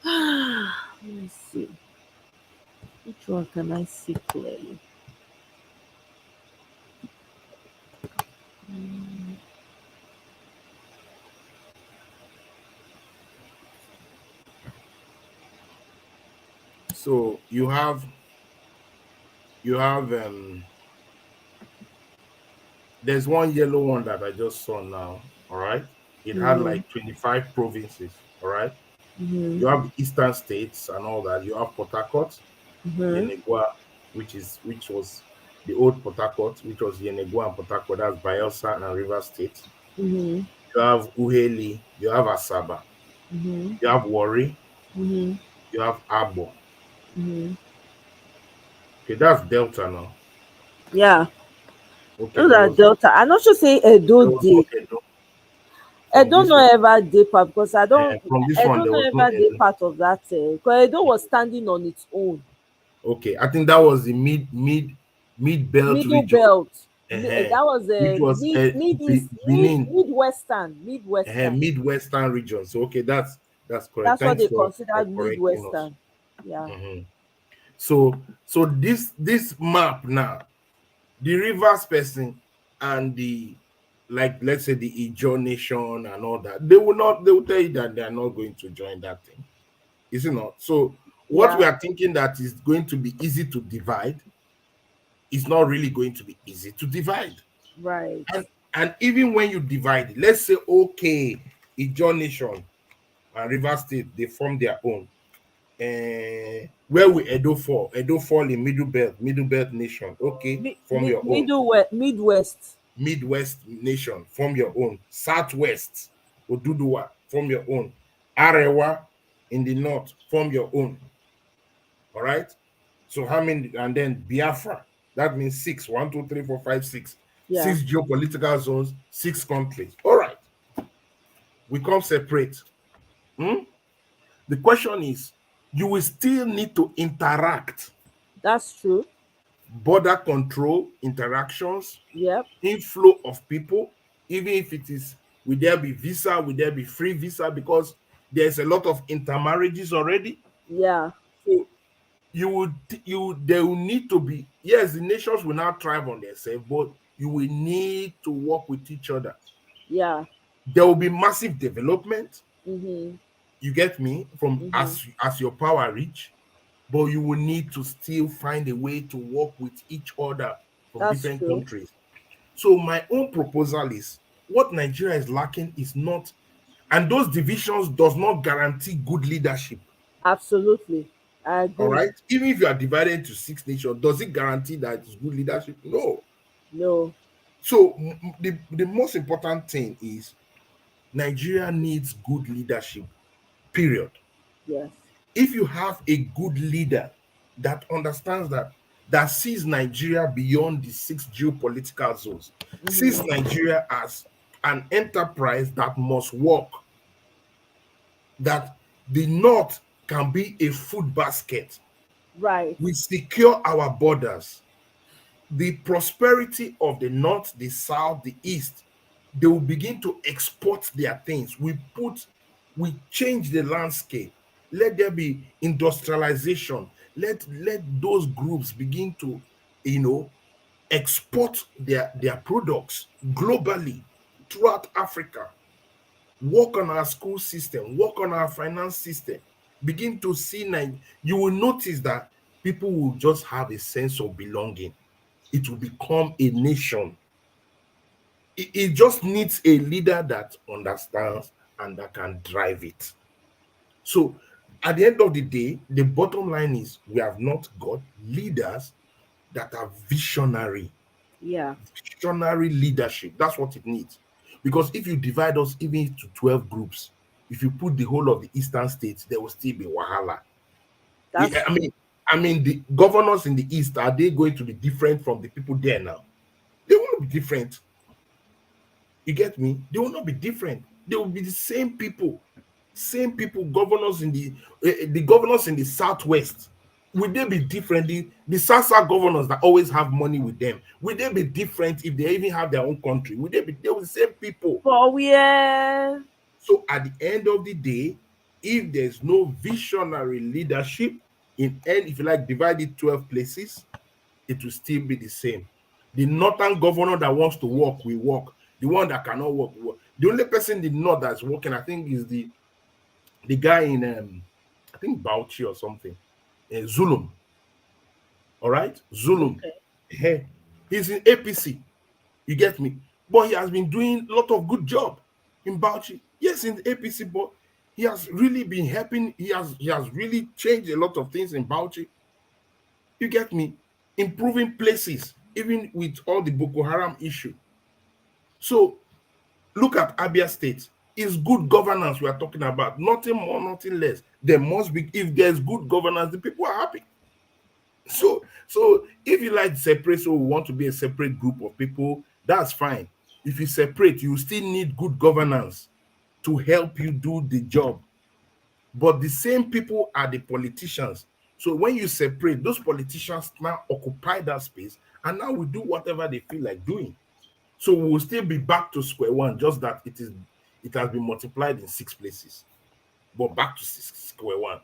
Let me see. Which one can I see clearly? So there's one yellow one that I just saw now. All right. It had Mm-hmm. like 25 provinces. All right. Mm-hmm. You have the eastern states and all that. You have Port Harcourt, Mm-hmm. Yenegua, which was the old Port Harcourt, which was Yenegua and Port Harcourt. That's Bayelsa and River State. Mm-hmm. You have Uheli. You have Asaba. Mm-hmm. You have Warri. Mm-hmm. You have Abo. Mm-hmm. Okay, that's Delta now. Yeah. Okay, Those are Delta. I'm not sure say Edo there was no Day. Edo I from don't this know one. ever day part because From this I one, don't there know was no ever day Edo. part of that. Because Edo was standing on its own. Okay, I think that was the mid belt Middle region, belt. uh That was which a was mid east Benin, midwestern. midwestern region. So okay, that's correct. That's what Thanks they for considered correcting us. midwestern. Yeah. Mhm. So this map now, the rivers person and the, like, let's say the Ijaw nation and all that, they will tell you that they are not going to join that thing. Is it not? So what Yeah. we are thinking that is going to be easy to divide is not really going to be easy to divide. Right. And even when you divide it, let's say, okay, Ijaw nation and River State, they form their own. Where will Edo fall? Edo fall in Middle Belt nation. Okay, form your own. Midwest. Midwest nation, form your own. Southwest, Oduduwa, form your own. Arewa in the north, form your own. All right. So how many? And then Biafra. That means six. 1, 2, 3, 4, 5, 6. Yeah. 6 geopolitical zones, 6 countries. All right. We come separate. Hmm? The question is, you will still need to interact. That's true. Border control, interactions, Yep. inflow of people, even if it is, will there be visa, will there be free visa, because there's a lot of intermarriages already. Yeah. So there will need to be, yes, the nations will not thrive on themselves, but you will need to work with each other. Yeah. There will be massive development, Mm-hmm. you get me, from Mm-hmm. as your power reach, but you will need to still find a way to work with each other from That's different true. countries. So my own proposal is what Nigeria is lacking is not, and those divisions does not guarantee good leadership. Absolutely. I All agree. right. Even if you are divided into 6 nations, does it guarantee that it's good leadership? No. No. So the most important thing is Nigeria needs good leadership, period. Yes. If you have a good leader that understands that sees Nigeria beyond the 6 geopolitical zones, sees Nigeria as an enterprise that must work, that the North can be a food basket. Right. We secure our borders. The prosperity of the North, the South, the East, they will begin to export their things. We change the landscape. Let there be industrialization. Let those groups begin to, export their products globally throughout Africa. Work on our school system, work on our finance system. Begin to see, you will notice that people will just have a sense of belonging. It will become a nation. It just needs a leader that understands and that can drive it. So at the end of the day, the bottom line is we have not got leaders that are visionary. Yeah. Visionary leadership. That's what it needs. Because if you divide us even into 12 groups, if you put the whole of the eastern states, there will still be wahala. That's I mean, the governors in the east, are they going to be different from the people there now? They won't be different. You get me? They will not be different. They will be the same people. Same people, governors in the governors in the southwest. Will they be different? The Sasa governors that always have money with them, will they be different if they even have their own country? Will they will the same people? for where. So at the end of the day, if there's no visionary leadership in any, if you like, divide it 12 places, it will still be the same. The northern governor that wants to work will work. The one that cannot work will work. The only person in the north that's working, I think, is the guy in I think Bauchi or something. Zulum. All right? Zulum. Okay. He's in APC. You get me? But he has been doing a lot of good job in Bauchi. Yes, in the APC, but he has really been helping. He has really changed a lot of things in Bauchi. You get me? Improving places, even with all the Boko Haram issue. So look at Abia State. It's good governance we are talking about. Nothing more, nothing less. There must be, if there's good governance, the people are happy. So if you like separate, so we want to be a separate group of people, that's fine. If you separate, you still need good governance to help you do the job. But the same people are the politicians. So when you separate, those politicians now occupy that space and now we do whatever they feel like doing. So we will still be back to square one, just that it has been multiplied in 6 places. But back to square one.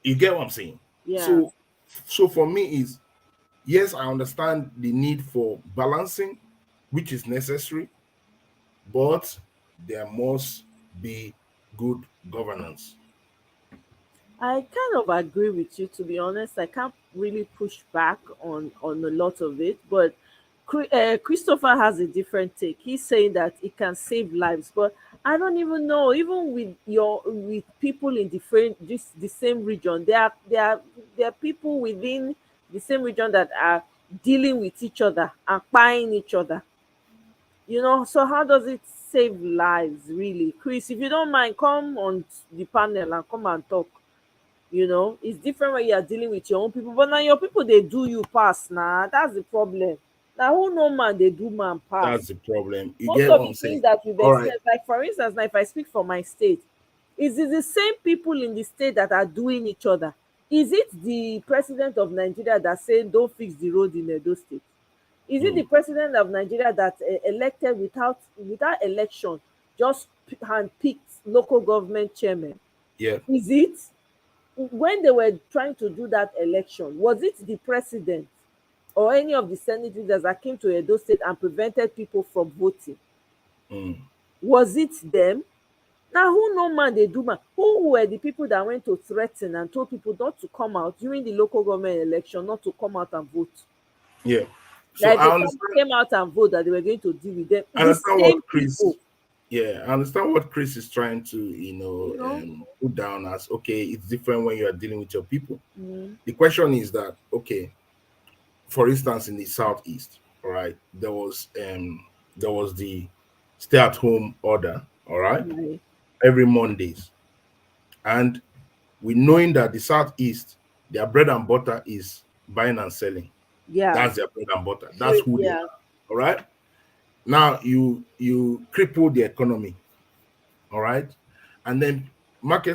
You get what I'm saying? Yeah. So for me is, yes, I understand the need for balancing, which is necessary, but there must be good governance. I kind of agree with you, to be honest. I can't really push back on a lot of it, but Christopher has a different take. He's saying that it can save lives, but I don't even know. Even with people in different, just the same region, there are people within the same region that are dealing with each other and buying each other. So how does it save lives, really? Chris, if you don't mind, come on the panel and come and talk. It's different when you are dealing with your own people, but now your people, they do you pass. Nah, that's the problem. Now who no man, they do man pass. That's the problem. You Most get of what the I'm things saying? that we've All right. experienced, like for instance, now if I speak for my state, is it the same people in the state that are doing each other? Is it the president of Nigeria that said don't fix the road in Edo State? Is it the president of Nigeria that elected without election, just handpicked local government chairman? Yeah. Is it, when they were trying to do that election, was it the president or any of the senate leaders that came to Edo State and prevented people from voting? Was it them? Now who no man they do man? Who were the people that went to threaten and told people not to come out during the local government election, not to come out and vote? Yeah. So Like I they understand. came out and vote that they were going to deal with them. I The understand same what Chris. people. Yeah, I understand what Chris is trying to, put down as okay. It's different when you are dealing with your people. The question is that okay, for instance, in the southeast, all right, there was the stay-at-home order, all right, Right. every Mondays, and we knowing that the southeast, their bread and butter is buying and selling. Yeah. That's their bread and butter. That's who they Yeah. are. All right. Now you cripple the economy, all right, and then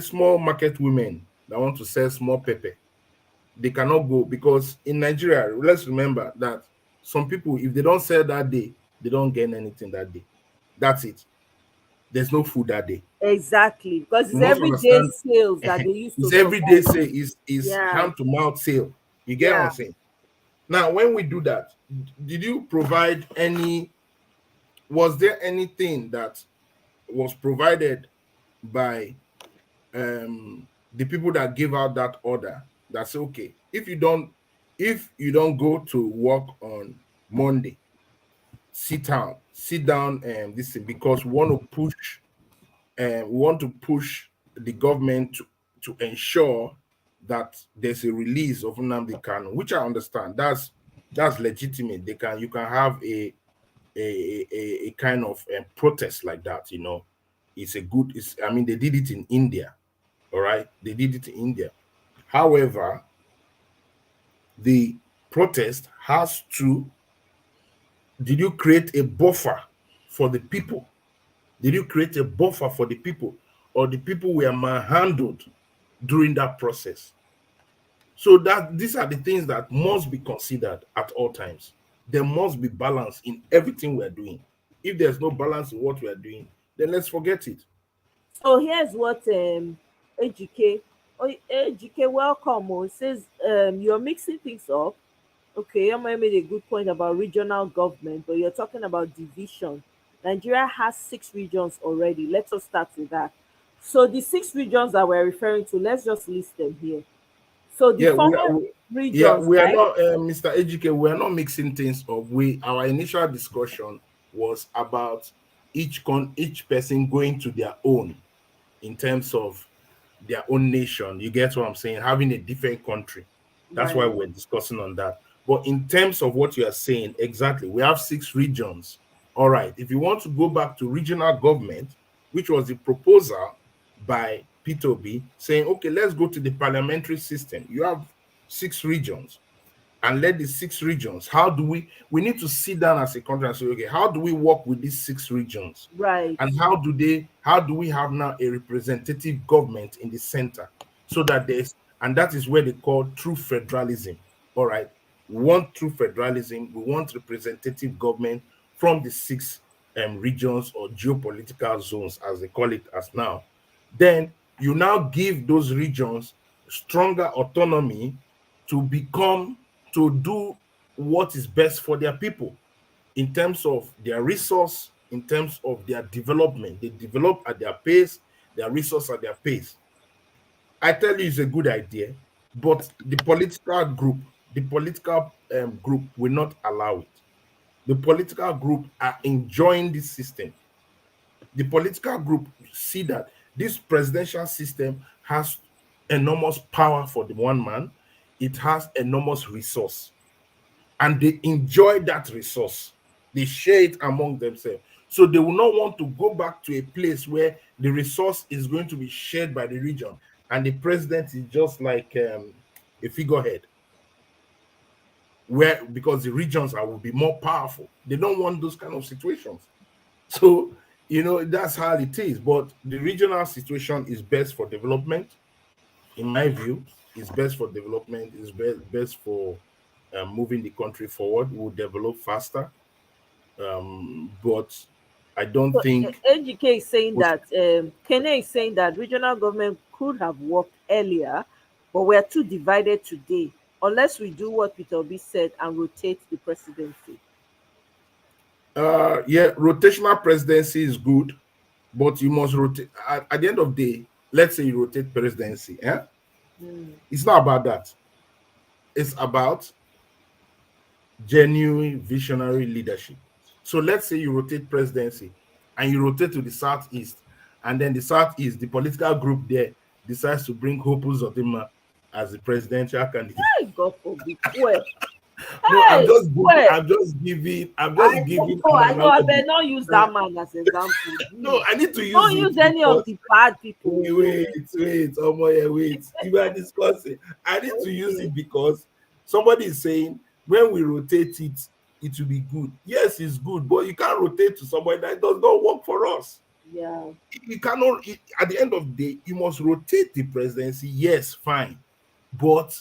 small market women that want to sell small pepper, they cannot go because in Nigeria, let's remember that some people, if they don't sell that day, they don't gain anything that day. That's it. There's no food that day. Exactly. Because it's You must everyday understand. sales that they used to It's everyday survive. sale, is Yeah. hand to mouth sale. You get what I'm Yeah. saying? Now, when we do that, did you provide any? Was there anything that was provided by the people that gave out that order that say, okay, if you don't go to work on Monday, sit down this thing, because we want to push the government to ensure that there's a release of Nnamdi Kanu, which I understand. That's legitimate. You can have a kind of protest like that. It's a good. I mean, they did it in India. All right, they did it in India. However, the protest has to. Did you create a buffer for the people? Did you create a buffer for the people, or the people were manhandled during that process? So that these are the things that must be considered at all times. There must be balance in everything we're doing. If there's no balance in what we're doing, then let's forget it. So here's what AGK. Oh, AGK, welcome. Oh, it says you're mixing things up. Okay, Yama made a good point about regional government, but you're talking about division. Nigeria has 6 regions already. Let us start with that. So the 6 regions that we're referring to, let's just list them here. So the Yeah, former regions, we are right? not, Mr. AGK. We are not mixing things up. Our initial discussion was about each person going to their own in terms of their own nation. You get what I'm saying? Having a different country. That's why Right. we're discussing on that. But in terms of what you are saying, exactly, we have 6 regions. All right. If you want to go back to regional government, which was the proposal by P2B saying, okay, let's go to the parliamentary system. You have 6 regions, and let the 6 regions, we need to sit down as a country and say, okay, how do we work with these 6 regions? Right. And how do we have now a representative government in the center, so that and that is where they call true federalism. All right. We want true federalism. We want representative government from the 6 regions or geopolitical zones, as they call it as now. Then you now give those regions stronger autonomy to do what is best for their people in terms of their resource, in terms of their development. They develop at their pace, their resource at their pace. I tell you, it's a good idea, but the political group will not allow it. The political group are enjoying this system. The political group see that this presidential system has enormous power for the one man. It has enormous resource, and they enjoy that resource. They share it among themselves. So they will not want to go back to a place where the resource is going to be shared by the region and the president is just like a figurehead, because the regions will be more powerful. They don't want those kind of situations. So, that's how it is. But the regional situation is best for development. In my view, it's best for development, it's best for moving the country forward. We'll develop faster. But I don't So think. NGK is saying that Kene is saying that regional government could have worked earlier, but we're too divided today. Unless we do what Peter Obi said and rotate the presidency. Yeah, rotational presidency is good, but you must rotate. At the end of the day, let's say you rotate presidency. It's not about that. It's about genuine visionary leadership. So let's say you rotate presidency and you rotate to the southeast, and then the southeast, the political group there decides to bring Hope Uzodinma as the presidential candidate. Hey, God forbid. Well, No, hey, I'm just giving I an know. I analogy. better not use that man as example. No, Please. I need to use Don't it use any of because the bad people. oh boy, wait. You are discussing. I need to use Okay. it because somebody is saying when we rotate it, it will be good. Yes, it's good, but you can't rotate to somebody that does not work for us. Yeah. You cannot. At the end of the day, you must rotate the presidency. Yes, fine, but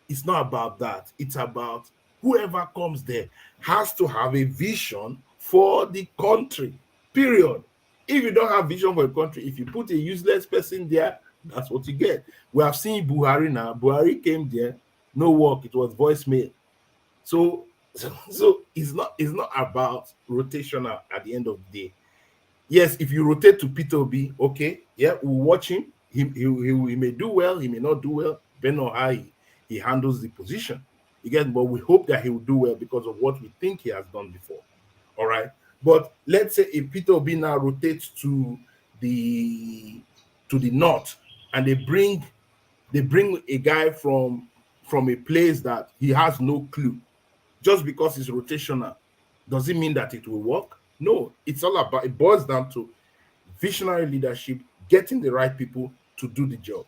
it's not about that. It's about whoever comes there has to have a vision for the country. Period. If you don't have vision for a country, if you put a useless person there, that's what you get. We have seen Buhari now. Buhari came there, no work. It was voicemail. So, so it's not about rotational at the end of the day. Yes, if you rotate to Peter Obi, okay, yeah, we'll watch him. He may do well, he may not do well, depending on how he handles the position. Again, but we hope that he will do well because of what we think he has done before. All right. But let's say if Peter Obi now rotates the to the north and they bring a guy from a place that he has no clue, just because it's rotational, does it mean that it will work? No, it's all about, it boils down to visionary leadership, getting the right people to do the job.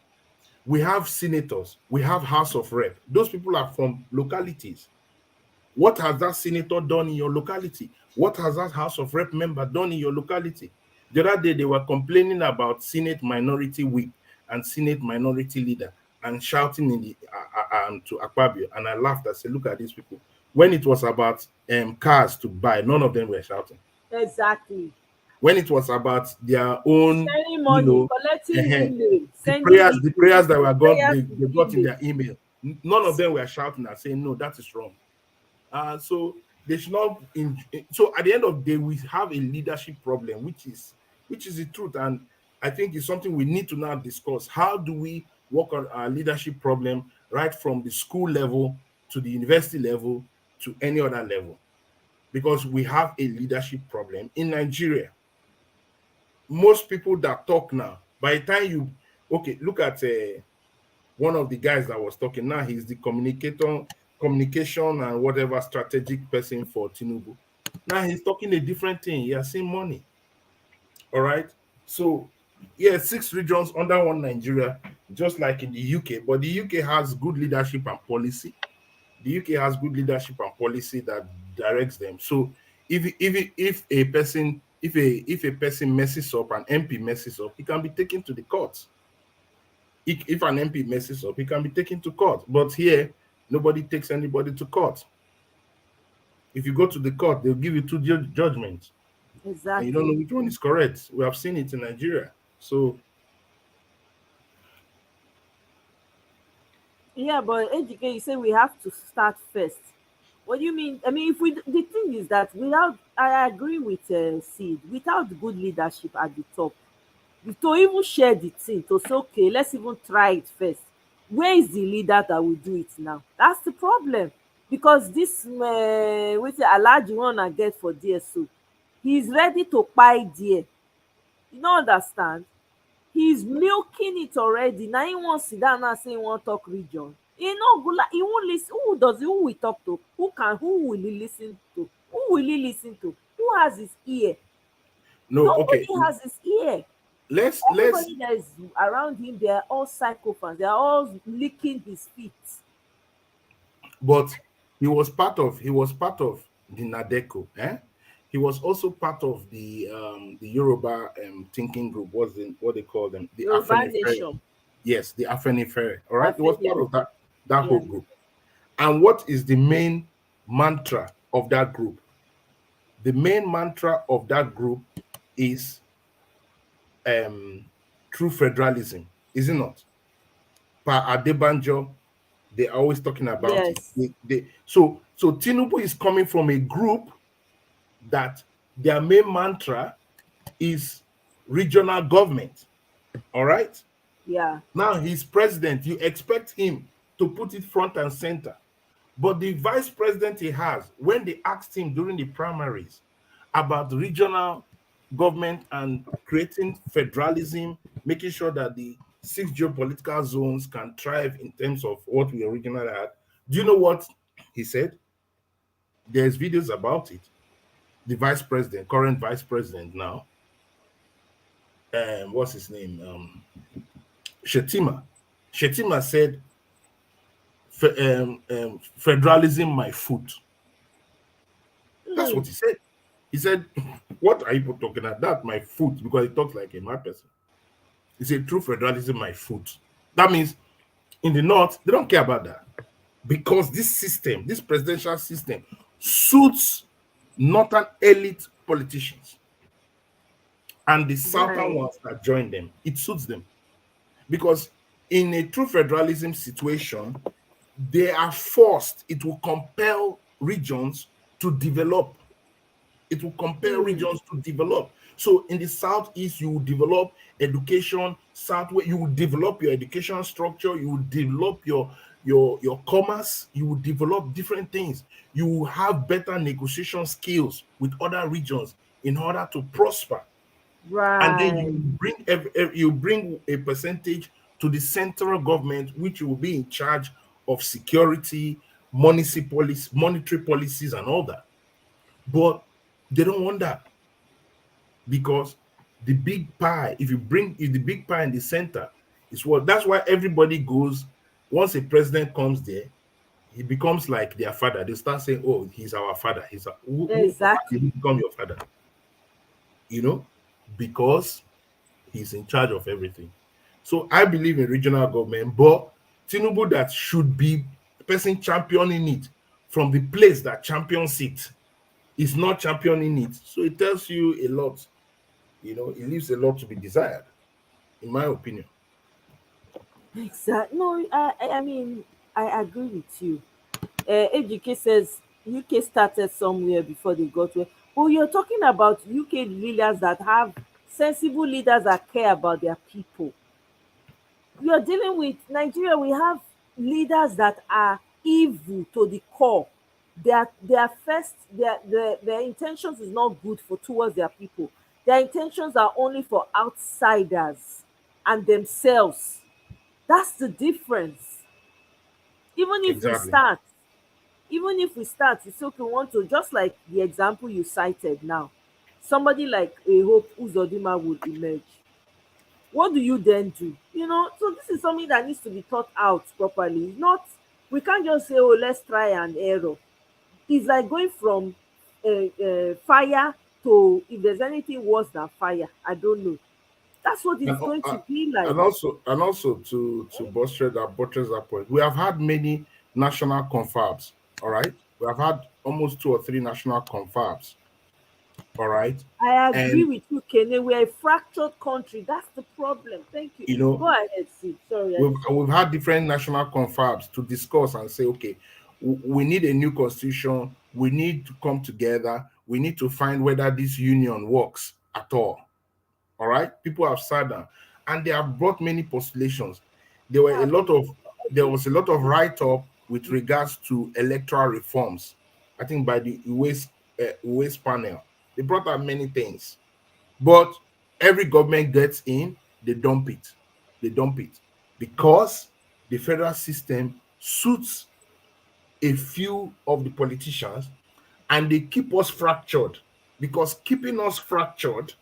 We have senators, we have House of Rep. Those people are from localities. What has that senator done in your locality? What has that House of Rep member done in your locality? The other day, they were complaining about Senate minority whip and Senate minority leader and shouting in the to Akpabio. And I laughed. I said, look at these people. When it was about cars to buy, none of them were shouting. Exactly. When it was about their own, Sending money, collecting email, the prayers that were they got in email. their email, none of them were shouting and saying, no, that is wrong. So they should not. So at the end of the day, we have a leadership problem, which is the truth, and I think it's something we need to now discuss. How do we work on our leadership problem right from the school level to the university level to any other level? Because we have a leadership problem in Nigeria. Most people that talk now, by the time look at one of the guys that was talking now, he's the communication and whatever strategic person for Tinubu. Now he's talking a different thing. He has seen money. All right. So yeah, 6 regions under one Nigeria, just like in the UK. But the UK has good leadership and policy. The UK has good leadership and policy that directs them. So if a person messes up, an MP messes up, he can be taken to the courts. If an MP messes up, he can be taken to court. But here, nobody takes anybody to court. If you go to the court, they'll give you 2 judgments. Exactly. And you don't know which one is correct. We have seen it in Nigeria. So yeah, but educate, you say we have to start first. What do you mean? I mean, the thing is that I agree with Sid, without good leadership at the top, to even share the thing, to say, okay, let's even try it first. Where is the leader that will do it now? That's the problem. Because this, wait, Alhaji one I get for DSO, he's ready to buy there. You don't understand? He's milking it already. Now he wan sit down now say he wan talk region. He no go like, he won't listen. Who will talk to? Who will he listen to? Who will he listen to? Who has his ear? no, Nobody okay. has his ear. Let's Everybody that is around him, they are all psychopaths. They are all licking his feet. but he was part of the Nadeco, eh? He was also part of the Yoruba thinking group. What they call them? The Yoruba Afenifere. nation. Yes, the Afenifere. All right, he was part of that Yeah. whole group. And what is the main mantra of that group? The main mantra of that group is true federalism, is it not? Pa Adebanjo, they're always talking about Yes. it. So Tinubu is coming from a group that their main mantra is regional government. All right. Yeah. Now he's president. You expect him to put it front and center. But the vice president he has, when they asked him during the primaries about regional government and creating federalism, making sure that the 6 geopolitical zones can thrive in terms of what we originally had, do you know what he said? There's videos about it. The vice president, current vice president now, what's his name? Shetima. Shetima said, federalism my foot. That's what he said. He said, what are you talking about? That my foot, because he talks like a mad person. He said, true federalism my foot. That means in the north, they don't care about that. Because this system, this presidential system, suits northern elite politicians. And the southern ones that join them, it suits them. Because in a true federalism situation, they are forced, it will compel regions to develop. It will compel regions to develop. So in the southeast, you will develop education. Southwest, you will develop your education structure. You will develop your commerce. You will develop different things. You will have better negotiation skills with other regions in order to prosper. Right. And then you bring a percentage to the central government, which will be in charge of security, monetary policies, and all that. But they don't want that, because the big pie, if the big pie in the center is that's why everybody goes. Once a president comes there, he becomes like their father. They start saying, oh, he's our father. Exactly. Who become your father? Because he's in charge of everything. So I believe in regional government, but Tinubu that should be the person championing it from the place that champions it is not championing it. So it tells you a lot. It leaves a lot to be desired, in my opinion. Exactly. No, I mean, I agree with you. AGK says UK started somewhere before they got where. But you're talking about UK leaders that have sensible leaders that care about their people. You're dealing with Nigeria. We have leaders that are evil to the core. Their intentions is not good for towards their people. Their intentions are only for outsiders and themselves. That's the difference. Even if we Exactly. start, it's okay. We want to, just like the example you cited now, somebody like a Hope Uzodima would emerge. What do you then do? So this is something that needs to be thought out properly. Not, we can't just say, oh, let's try and error. It's like going from fire to, if there's anything worse than fire, I don't know. That's what it's going to be like. And also to buttress that point, we have had many national confabs. All right, we have had almost 2 or 3 national confabs. All right, I agree with you, Kene. We're a fractured country. That's the problem. Thank you. Go ahead, Sid. Sorry. We've had different national confabs to discuss and say, okay, we need a new constitution. We need to come together. We need to find whether this union works at all. All right, people have sat down and they have brought many postulations. There was a lot of write-up with regards to electoral reforms. I think by the UAS panel, they brought out many things, but every government gets in, they dump it. Because the federal system suits a few of the politicians, and they keep us fractured, because keeping us fractured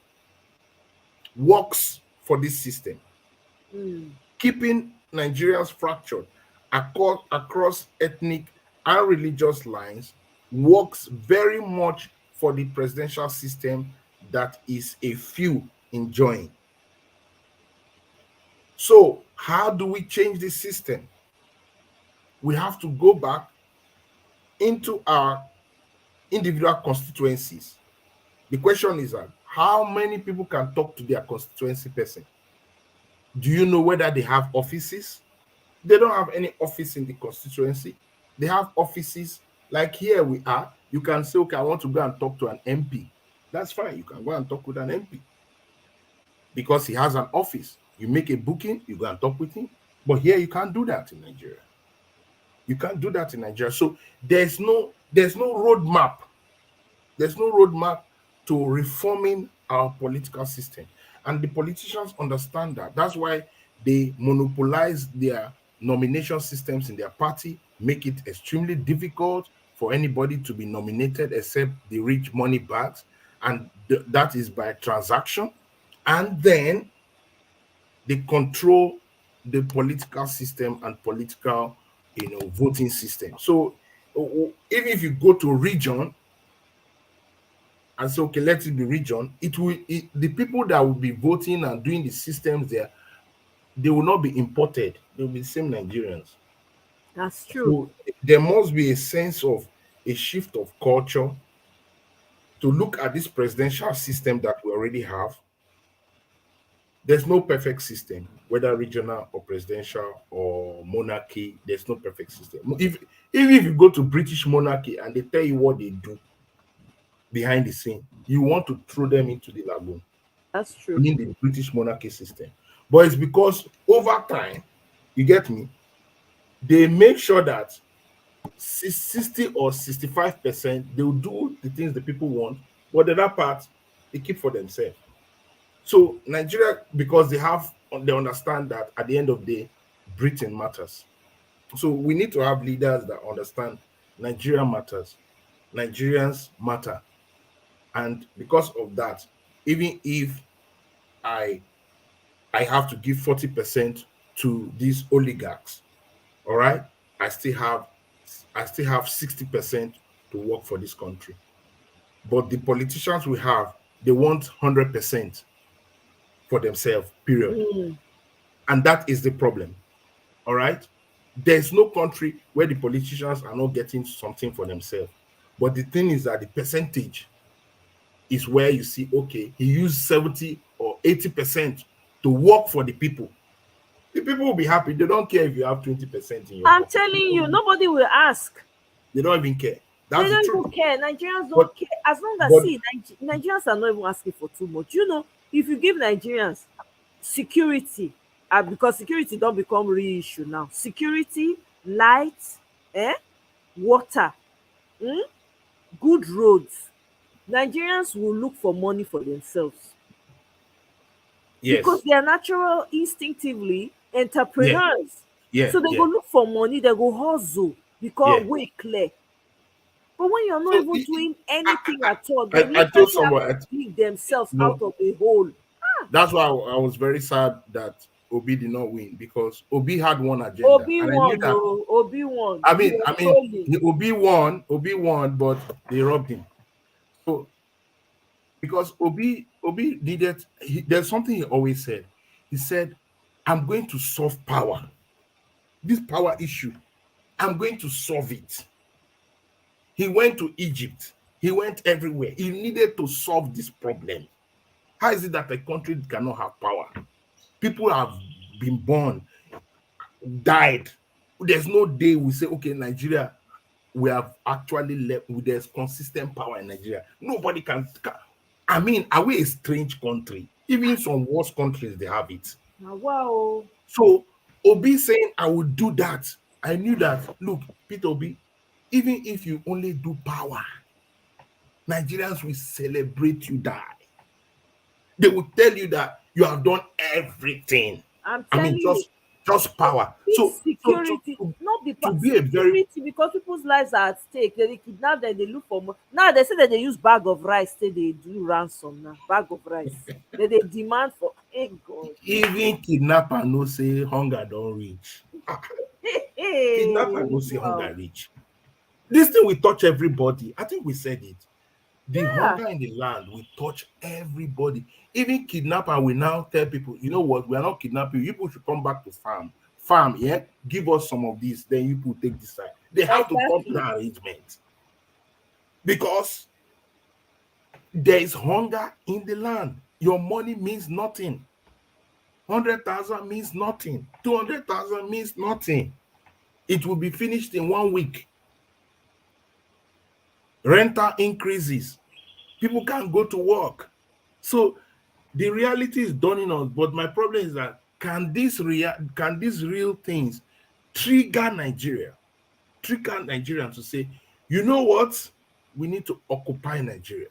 works for this system. Keeping Nigerians fractured across ethnic and religious lines works very much for the presidential system that is a few enjoying. So how do we change this system? We have to go back into our individual constituencies. The question is that how many people can talk to their constituency person? Do you know whether they have offices? They don't have any office in the constituency. They have offices like here we are. You can say, okay, I want to go and talk to an MP. That's fine. You can go and talk with an MP because he has an office. You make a booking, you go and talk with him. But here you can't do that in Nigeria. You can't do that in Nigeria. So there's no roadmap. There's no roadmap to reforming our political system. And the politicians understand that. That's why they monopolize their nomination systems in their party, make it extremely difficult for anybody to be nominated except the rich money bags. And that is by transaction. And then they control the political system and political, voting system. So even if you go to a region and say, okay, let it be region, the people that will be voting and doing the systems there, they will not be imported. They will be the same Nigerians. That's true. So there must be a sense of a shift of culture to look at this presidential system that we already have. There's no perfect system, whether regional or presidential or monarchy. There's no perfect system. Even if you go to British monarchy and they tell you what they do behind the scene, you want to throw them into the lagoon. That's true. I mean the British monarchy system. But it's because over time, you get me, they make sure that 60 or 65% they will do the things the people want, but the other part they keep for themselves. So Nigeria, because they understand that at the end of the day, Britain matters. So we need to have leaders that understand Nigeria matters, Nigerians matter, and because of that, even if I have to give 40% to these oligarchs, all right, I still have 60% to work for this country. But the politicians we have, they want 100% for themselves, period. And that is the problem. All right. There's no country where the politicians are not getting something for themselves. But the thing is that the percentage is where you see, okay, he used 70 or 80% to work for the people. The people will be happy. They don't care if you have 20% in your I'm pocket. telling you, nobody will ask. They don't even care. That's They the don't truth. even care. Nigerians don't care. As long as Nigerians are not even asking for too much. You know, if you give Nigerians security, because security don't become real issue now. Security, light, water, good roads. Nigerians will look for money for themselves because Yes. they are natural, instinctively entrepreneurs. Yeah. So they go look for money, they go hustle because Yeah. way clear. But when you're not So even doing anything at all, they I told literally have someone, to dig themselves no, out of a hole. that's why I was very sad that Obi did not win, because Obi had one agenda, Obi and I knew won, that. no, Obi won. I He mean, was I mean, trolling. Obi won, but they robbed him. So because Obi needed, there's something he always said. He said, "I'm going to solve power. This power issue, I'm going to solve it." He went to Egypt. He went everywhere. He needed to solve this problem. How is it that a country cannot have power? People have been born, died. There's no day we say, okay, Nigeria, we have actually left. There's consistent power in Nigeria. Nobody can. I mean, are we a strange country? Even some worse countries, they have it. Wow. So Obi saying, I will do that. I knew that. Look, Peter Obi, even if you only do power, Nigerians will celebrate you die. They will tell you that you have done everything. I'm I mean, telling you, just power. this So security, not the to be a very, security, because people's lives are at stake. They kidnap them, they look for more. Now they say that they use bag of rice, say they do ransom now. Bag of rice. They demand for, hey God. even kidnapper no say hunger don't reach. Kidnapper no say Wow. hunger reach. This thing will touch everybody. I think we said it. The Yeah. hunger in the land will touch everybody. Even kidnapper will now tell people, you know what, we are not kidnapping you. People should come back to farm. Farm, yeah? Give us some of this, then you people take this side. They have to come to that arrangement. Because there is hunger in the land. Your money means nothing. 100,000 means nothing. 200,000 means nothing. It will be finished in 1 week. Rental increases. People can't go to work. So the reality is dawning on us. But my problem is that can these real things trigger Nigeria? trigger Nigerians to say, you know what? We need to occupy Nigeria.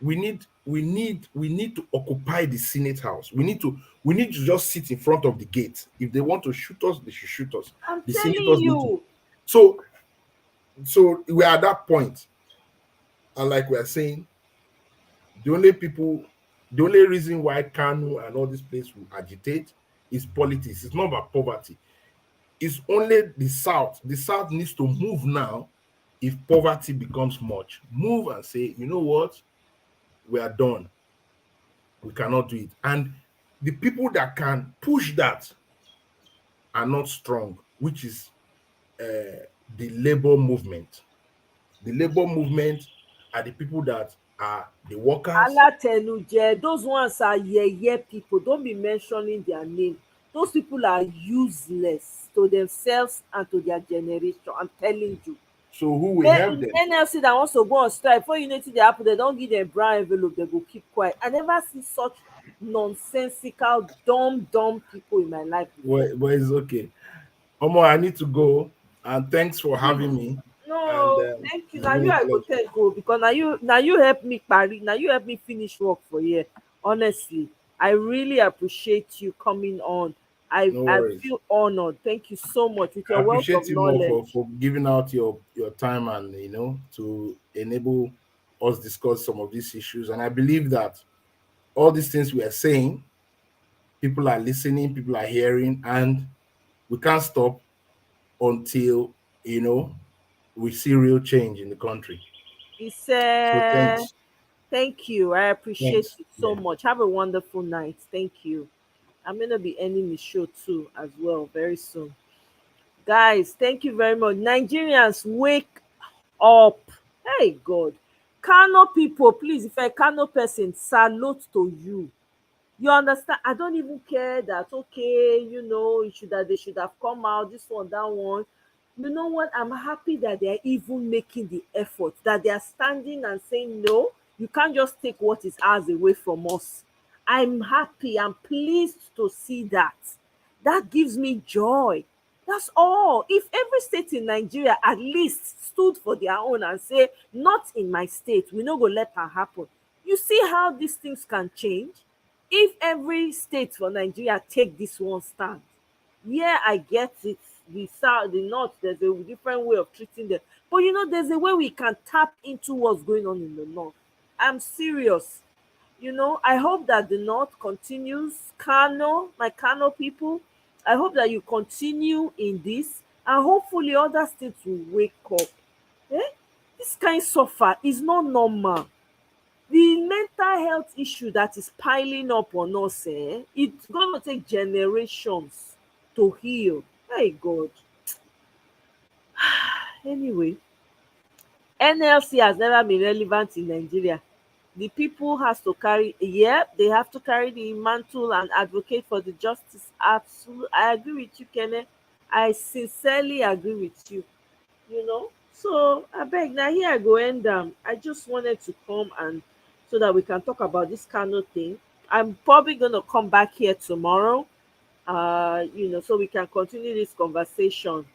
We need to occupy the Senate House. We need to just sit in front of the gate. If they want to shoot us, they should shoot us. I'm The telling senators need to. you. So we're at that point. And like we're saying, the only reason why Kano and all this place will agitate is politics. It's not about poverty. It's only the South. The South needs to move now if poverty becomes much. Move and say, you know what? We are done. We cannot do it. And the people that can push that are not strong, which is the labor movement. The labor movement are the people that are the workers. Alatenuje, those ones are people. Don't be mentioning their name. Those people are useless to themselves and to their generation. I'm telling you. So who will help them? NLC that wants to go on strike for unity they happen, they don't give them brown envelope, they go keep quiet. I never see such nonsensical, dumb people in my life before. Well, it's okay. Omo, I need to go. And thanks for having me. No, and, thank you. Now you I go thank you because now you help me parry. Now you help me finish work for here. Honestly, I really appreciate you coming on. I feel honored. Thank you so much with your I wealth appreciate of you knowledge. more for giving out your time and to enable us discuss some of these issues. And I believe that all these things we are saying, people are listening, people are hearing, and we can't stop until we see real change in the country. It's So thanks. thank you. I appreciate it so much. Have a wonderful night. Thank you. I'm gonna be ending the show too as well very soon. Guys, thank you very much. Nigerians, wake up. Hey God. Kano people, please, if a Kano person, salute to you. You understand? I don't even care that okay, they should have come out, this one, that one. You know what? I'm happy that they're even making the effort, that they are standing and saying, no, you can't just take what is ours away from us. I'm happy, I'm pleased to see that. That gives me joy. That's all. If every state in Nigeria at least stood for their own and say, not in my state, we no go let that happen. You see how these things can change? If every state for Nigeria take this one stand, yeah, I get it. The south, the north, there's a different way of treating them. But there's a way we can tap into what's going on in the north. I'm serious. I hope that the north continues. Kano, my Kano people, I hope that you continue in this, and hopefully other states will wake up. Eh? This kind suffer is not normal. The mental health issue that is piling up on us, it's gonna take generations to heal. My God. Anyway, NLC has never been relevant in Nigeria. The people has to carry, they have to carry the mantle and advocate for the justice. Absolutely, I agree with you, Kenneth. I sincerely agree with you. So abeg, na here I go end am. I just wanted to come and so that we can talk about this Kano thing. I'm probably gonna come back here tomorrow, so we can continue this conversation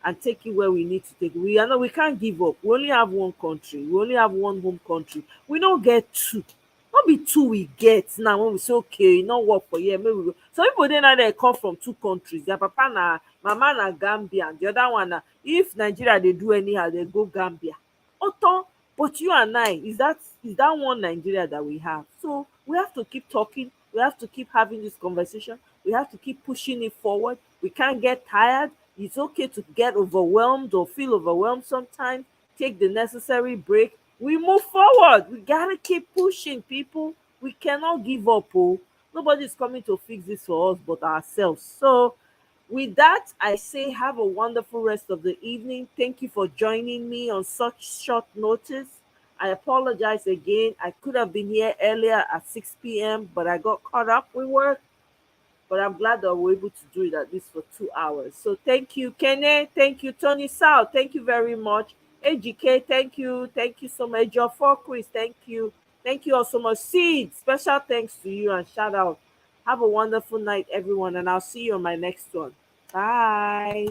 and take it where we need to take it. We can't give up. We only have one country. We only have one home country. We don't get two. Not be two we get now when we say okay, e no work for here. Maybe we go. Some people dey now they come from two countries. Their papa na mama na Gambia, and the other one na if Nigeria they do anyhow, they go Gambia. Oto, but you and I, is that one Nigeria that we have? So we have to keep talking. We have to keep having this conversation. We have to keep pushing it forward. We can't get tired. It's okay to get overwhelmed or feel overwhelmed sometimes. Take the necessary break. We move forward. We gotta keep pushing, people. We cannot give up. Oh, nobody's coming to fix this for us but ourselves. So, with that, I say have a wonderful rest of the evening. Thank you for joining me on such short notice. I apologize again. I could have been here earlier at 6 p.m., but I got caught up with work. But I'm glad that we're able to do it at least for 2 hours. So thank you, Kene. Thank you, Tony Sal. Thank you very much. AGK, thank you. Thank you so much. Joe for Chris, thank you. Thank you all so much. Seed, special thanks to you and shout out. Have a wonderful night, everyone, and I'll see you on my next one. Bye.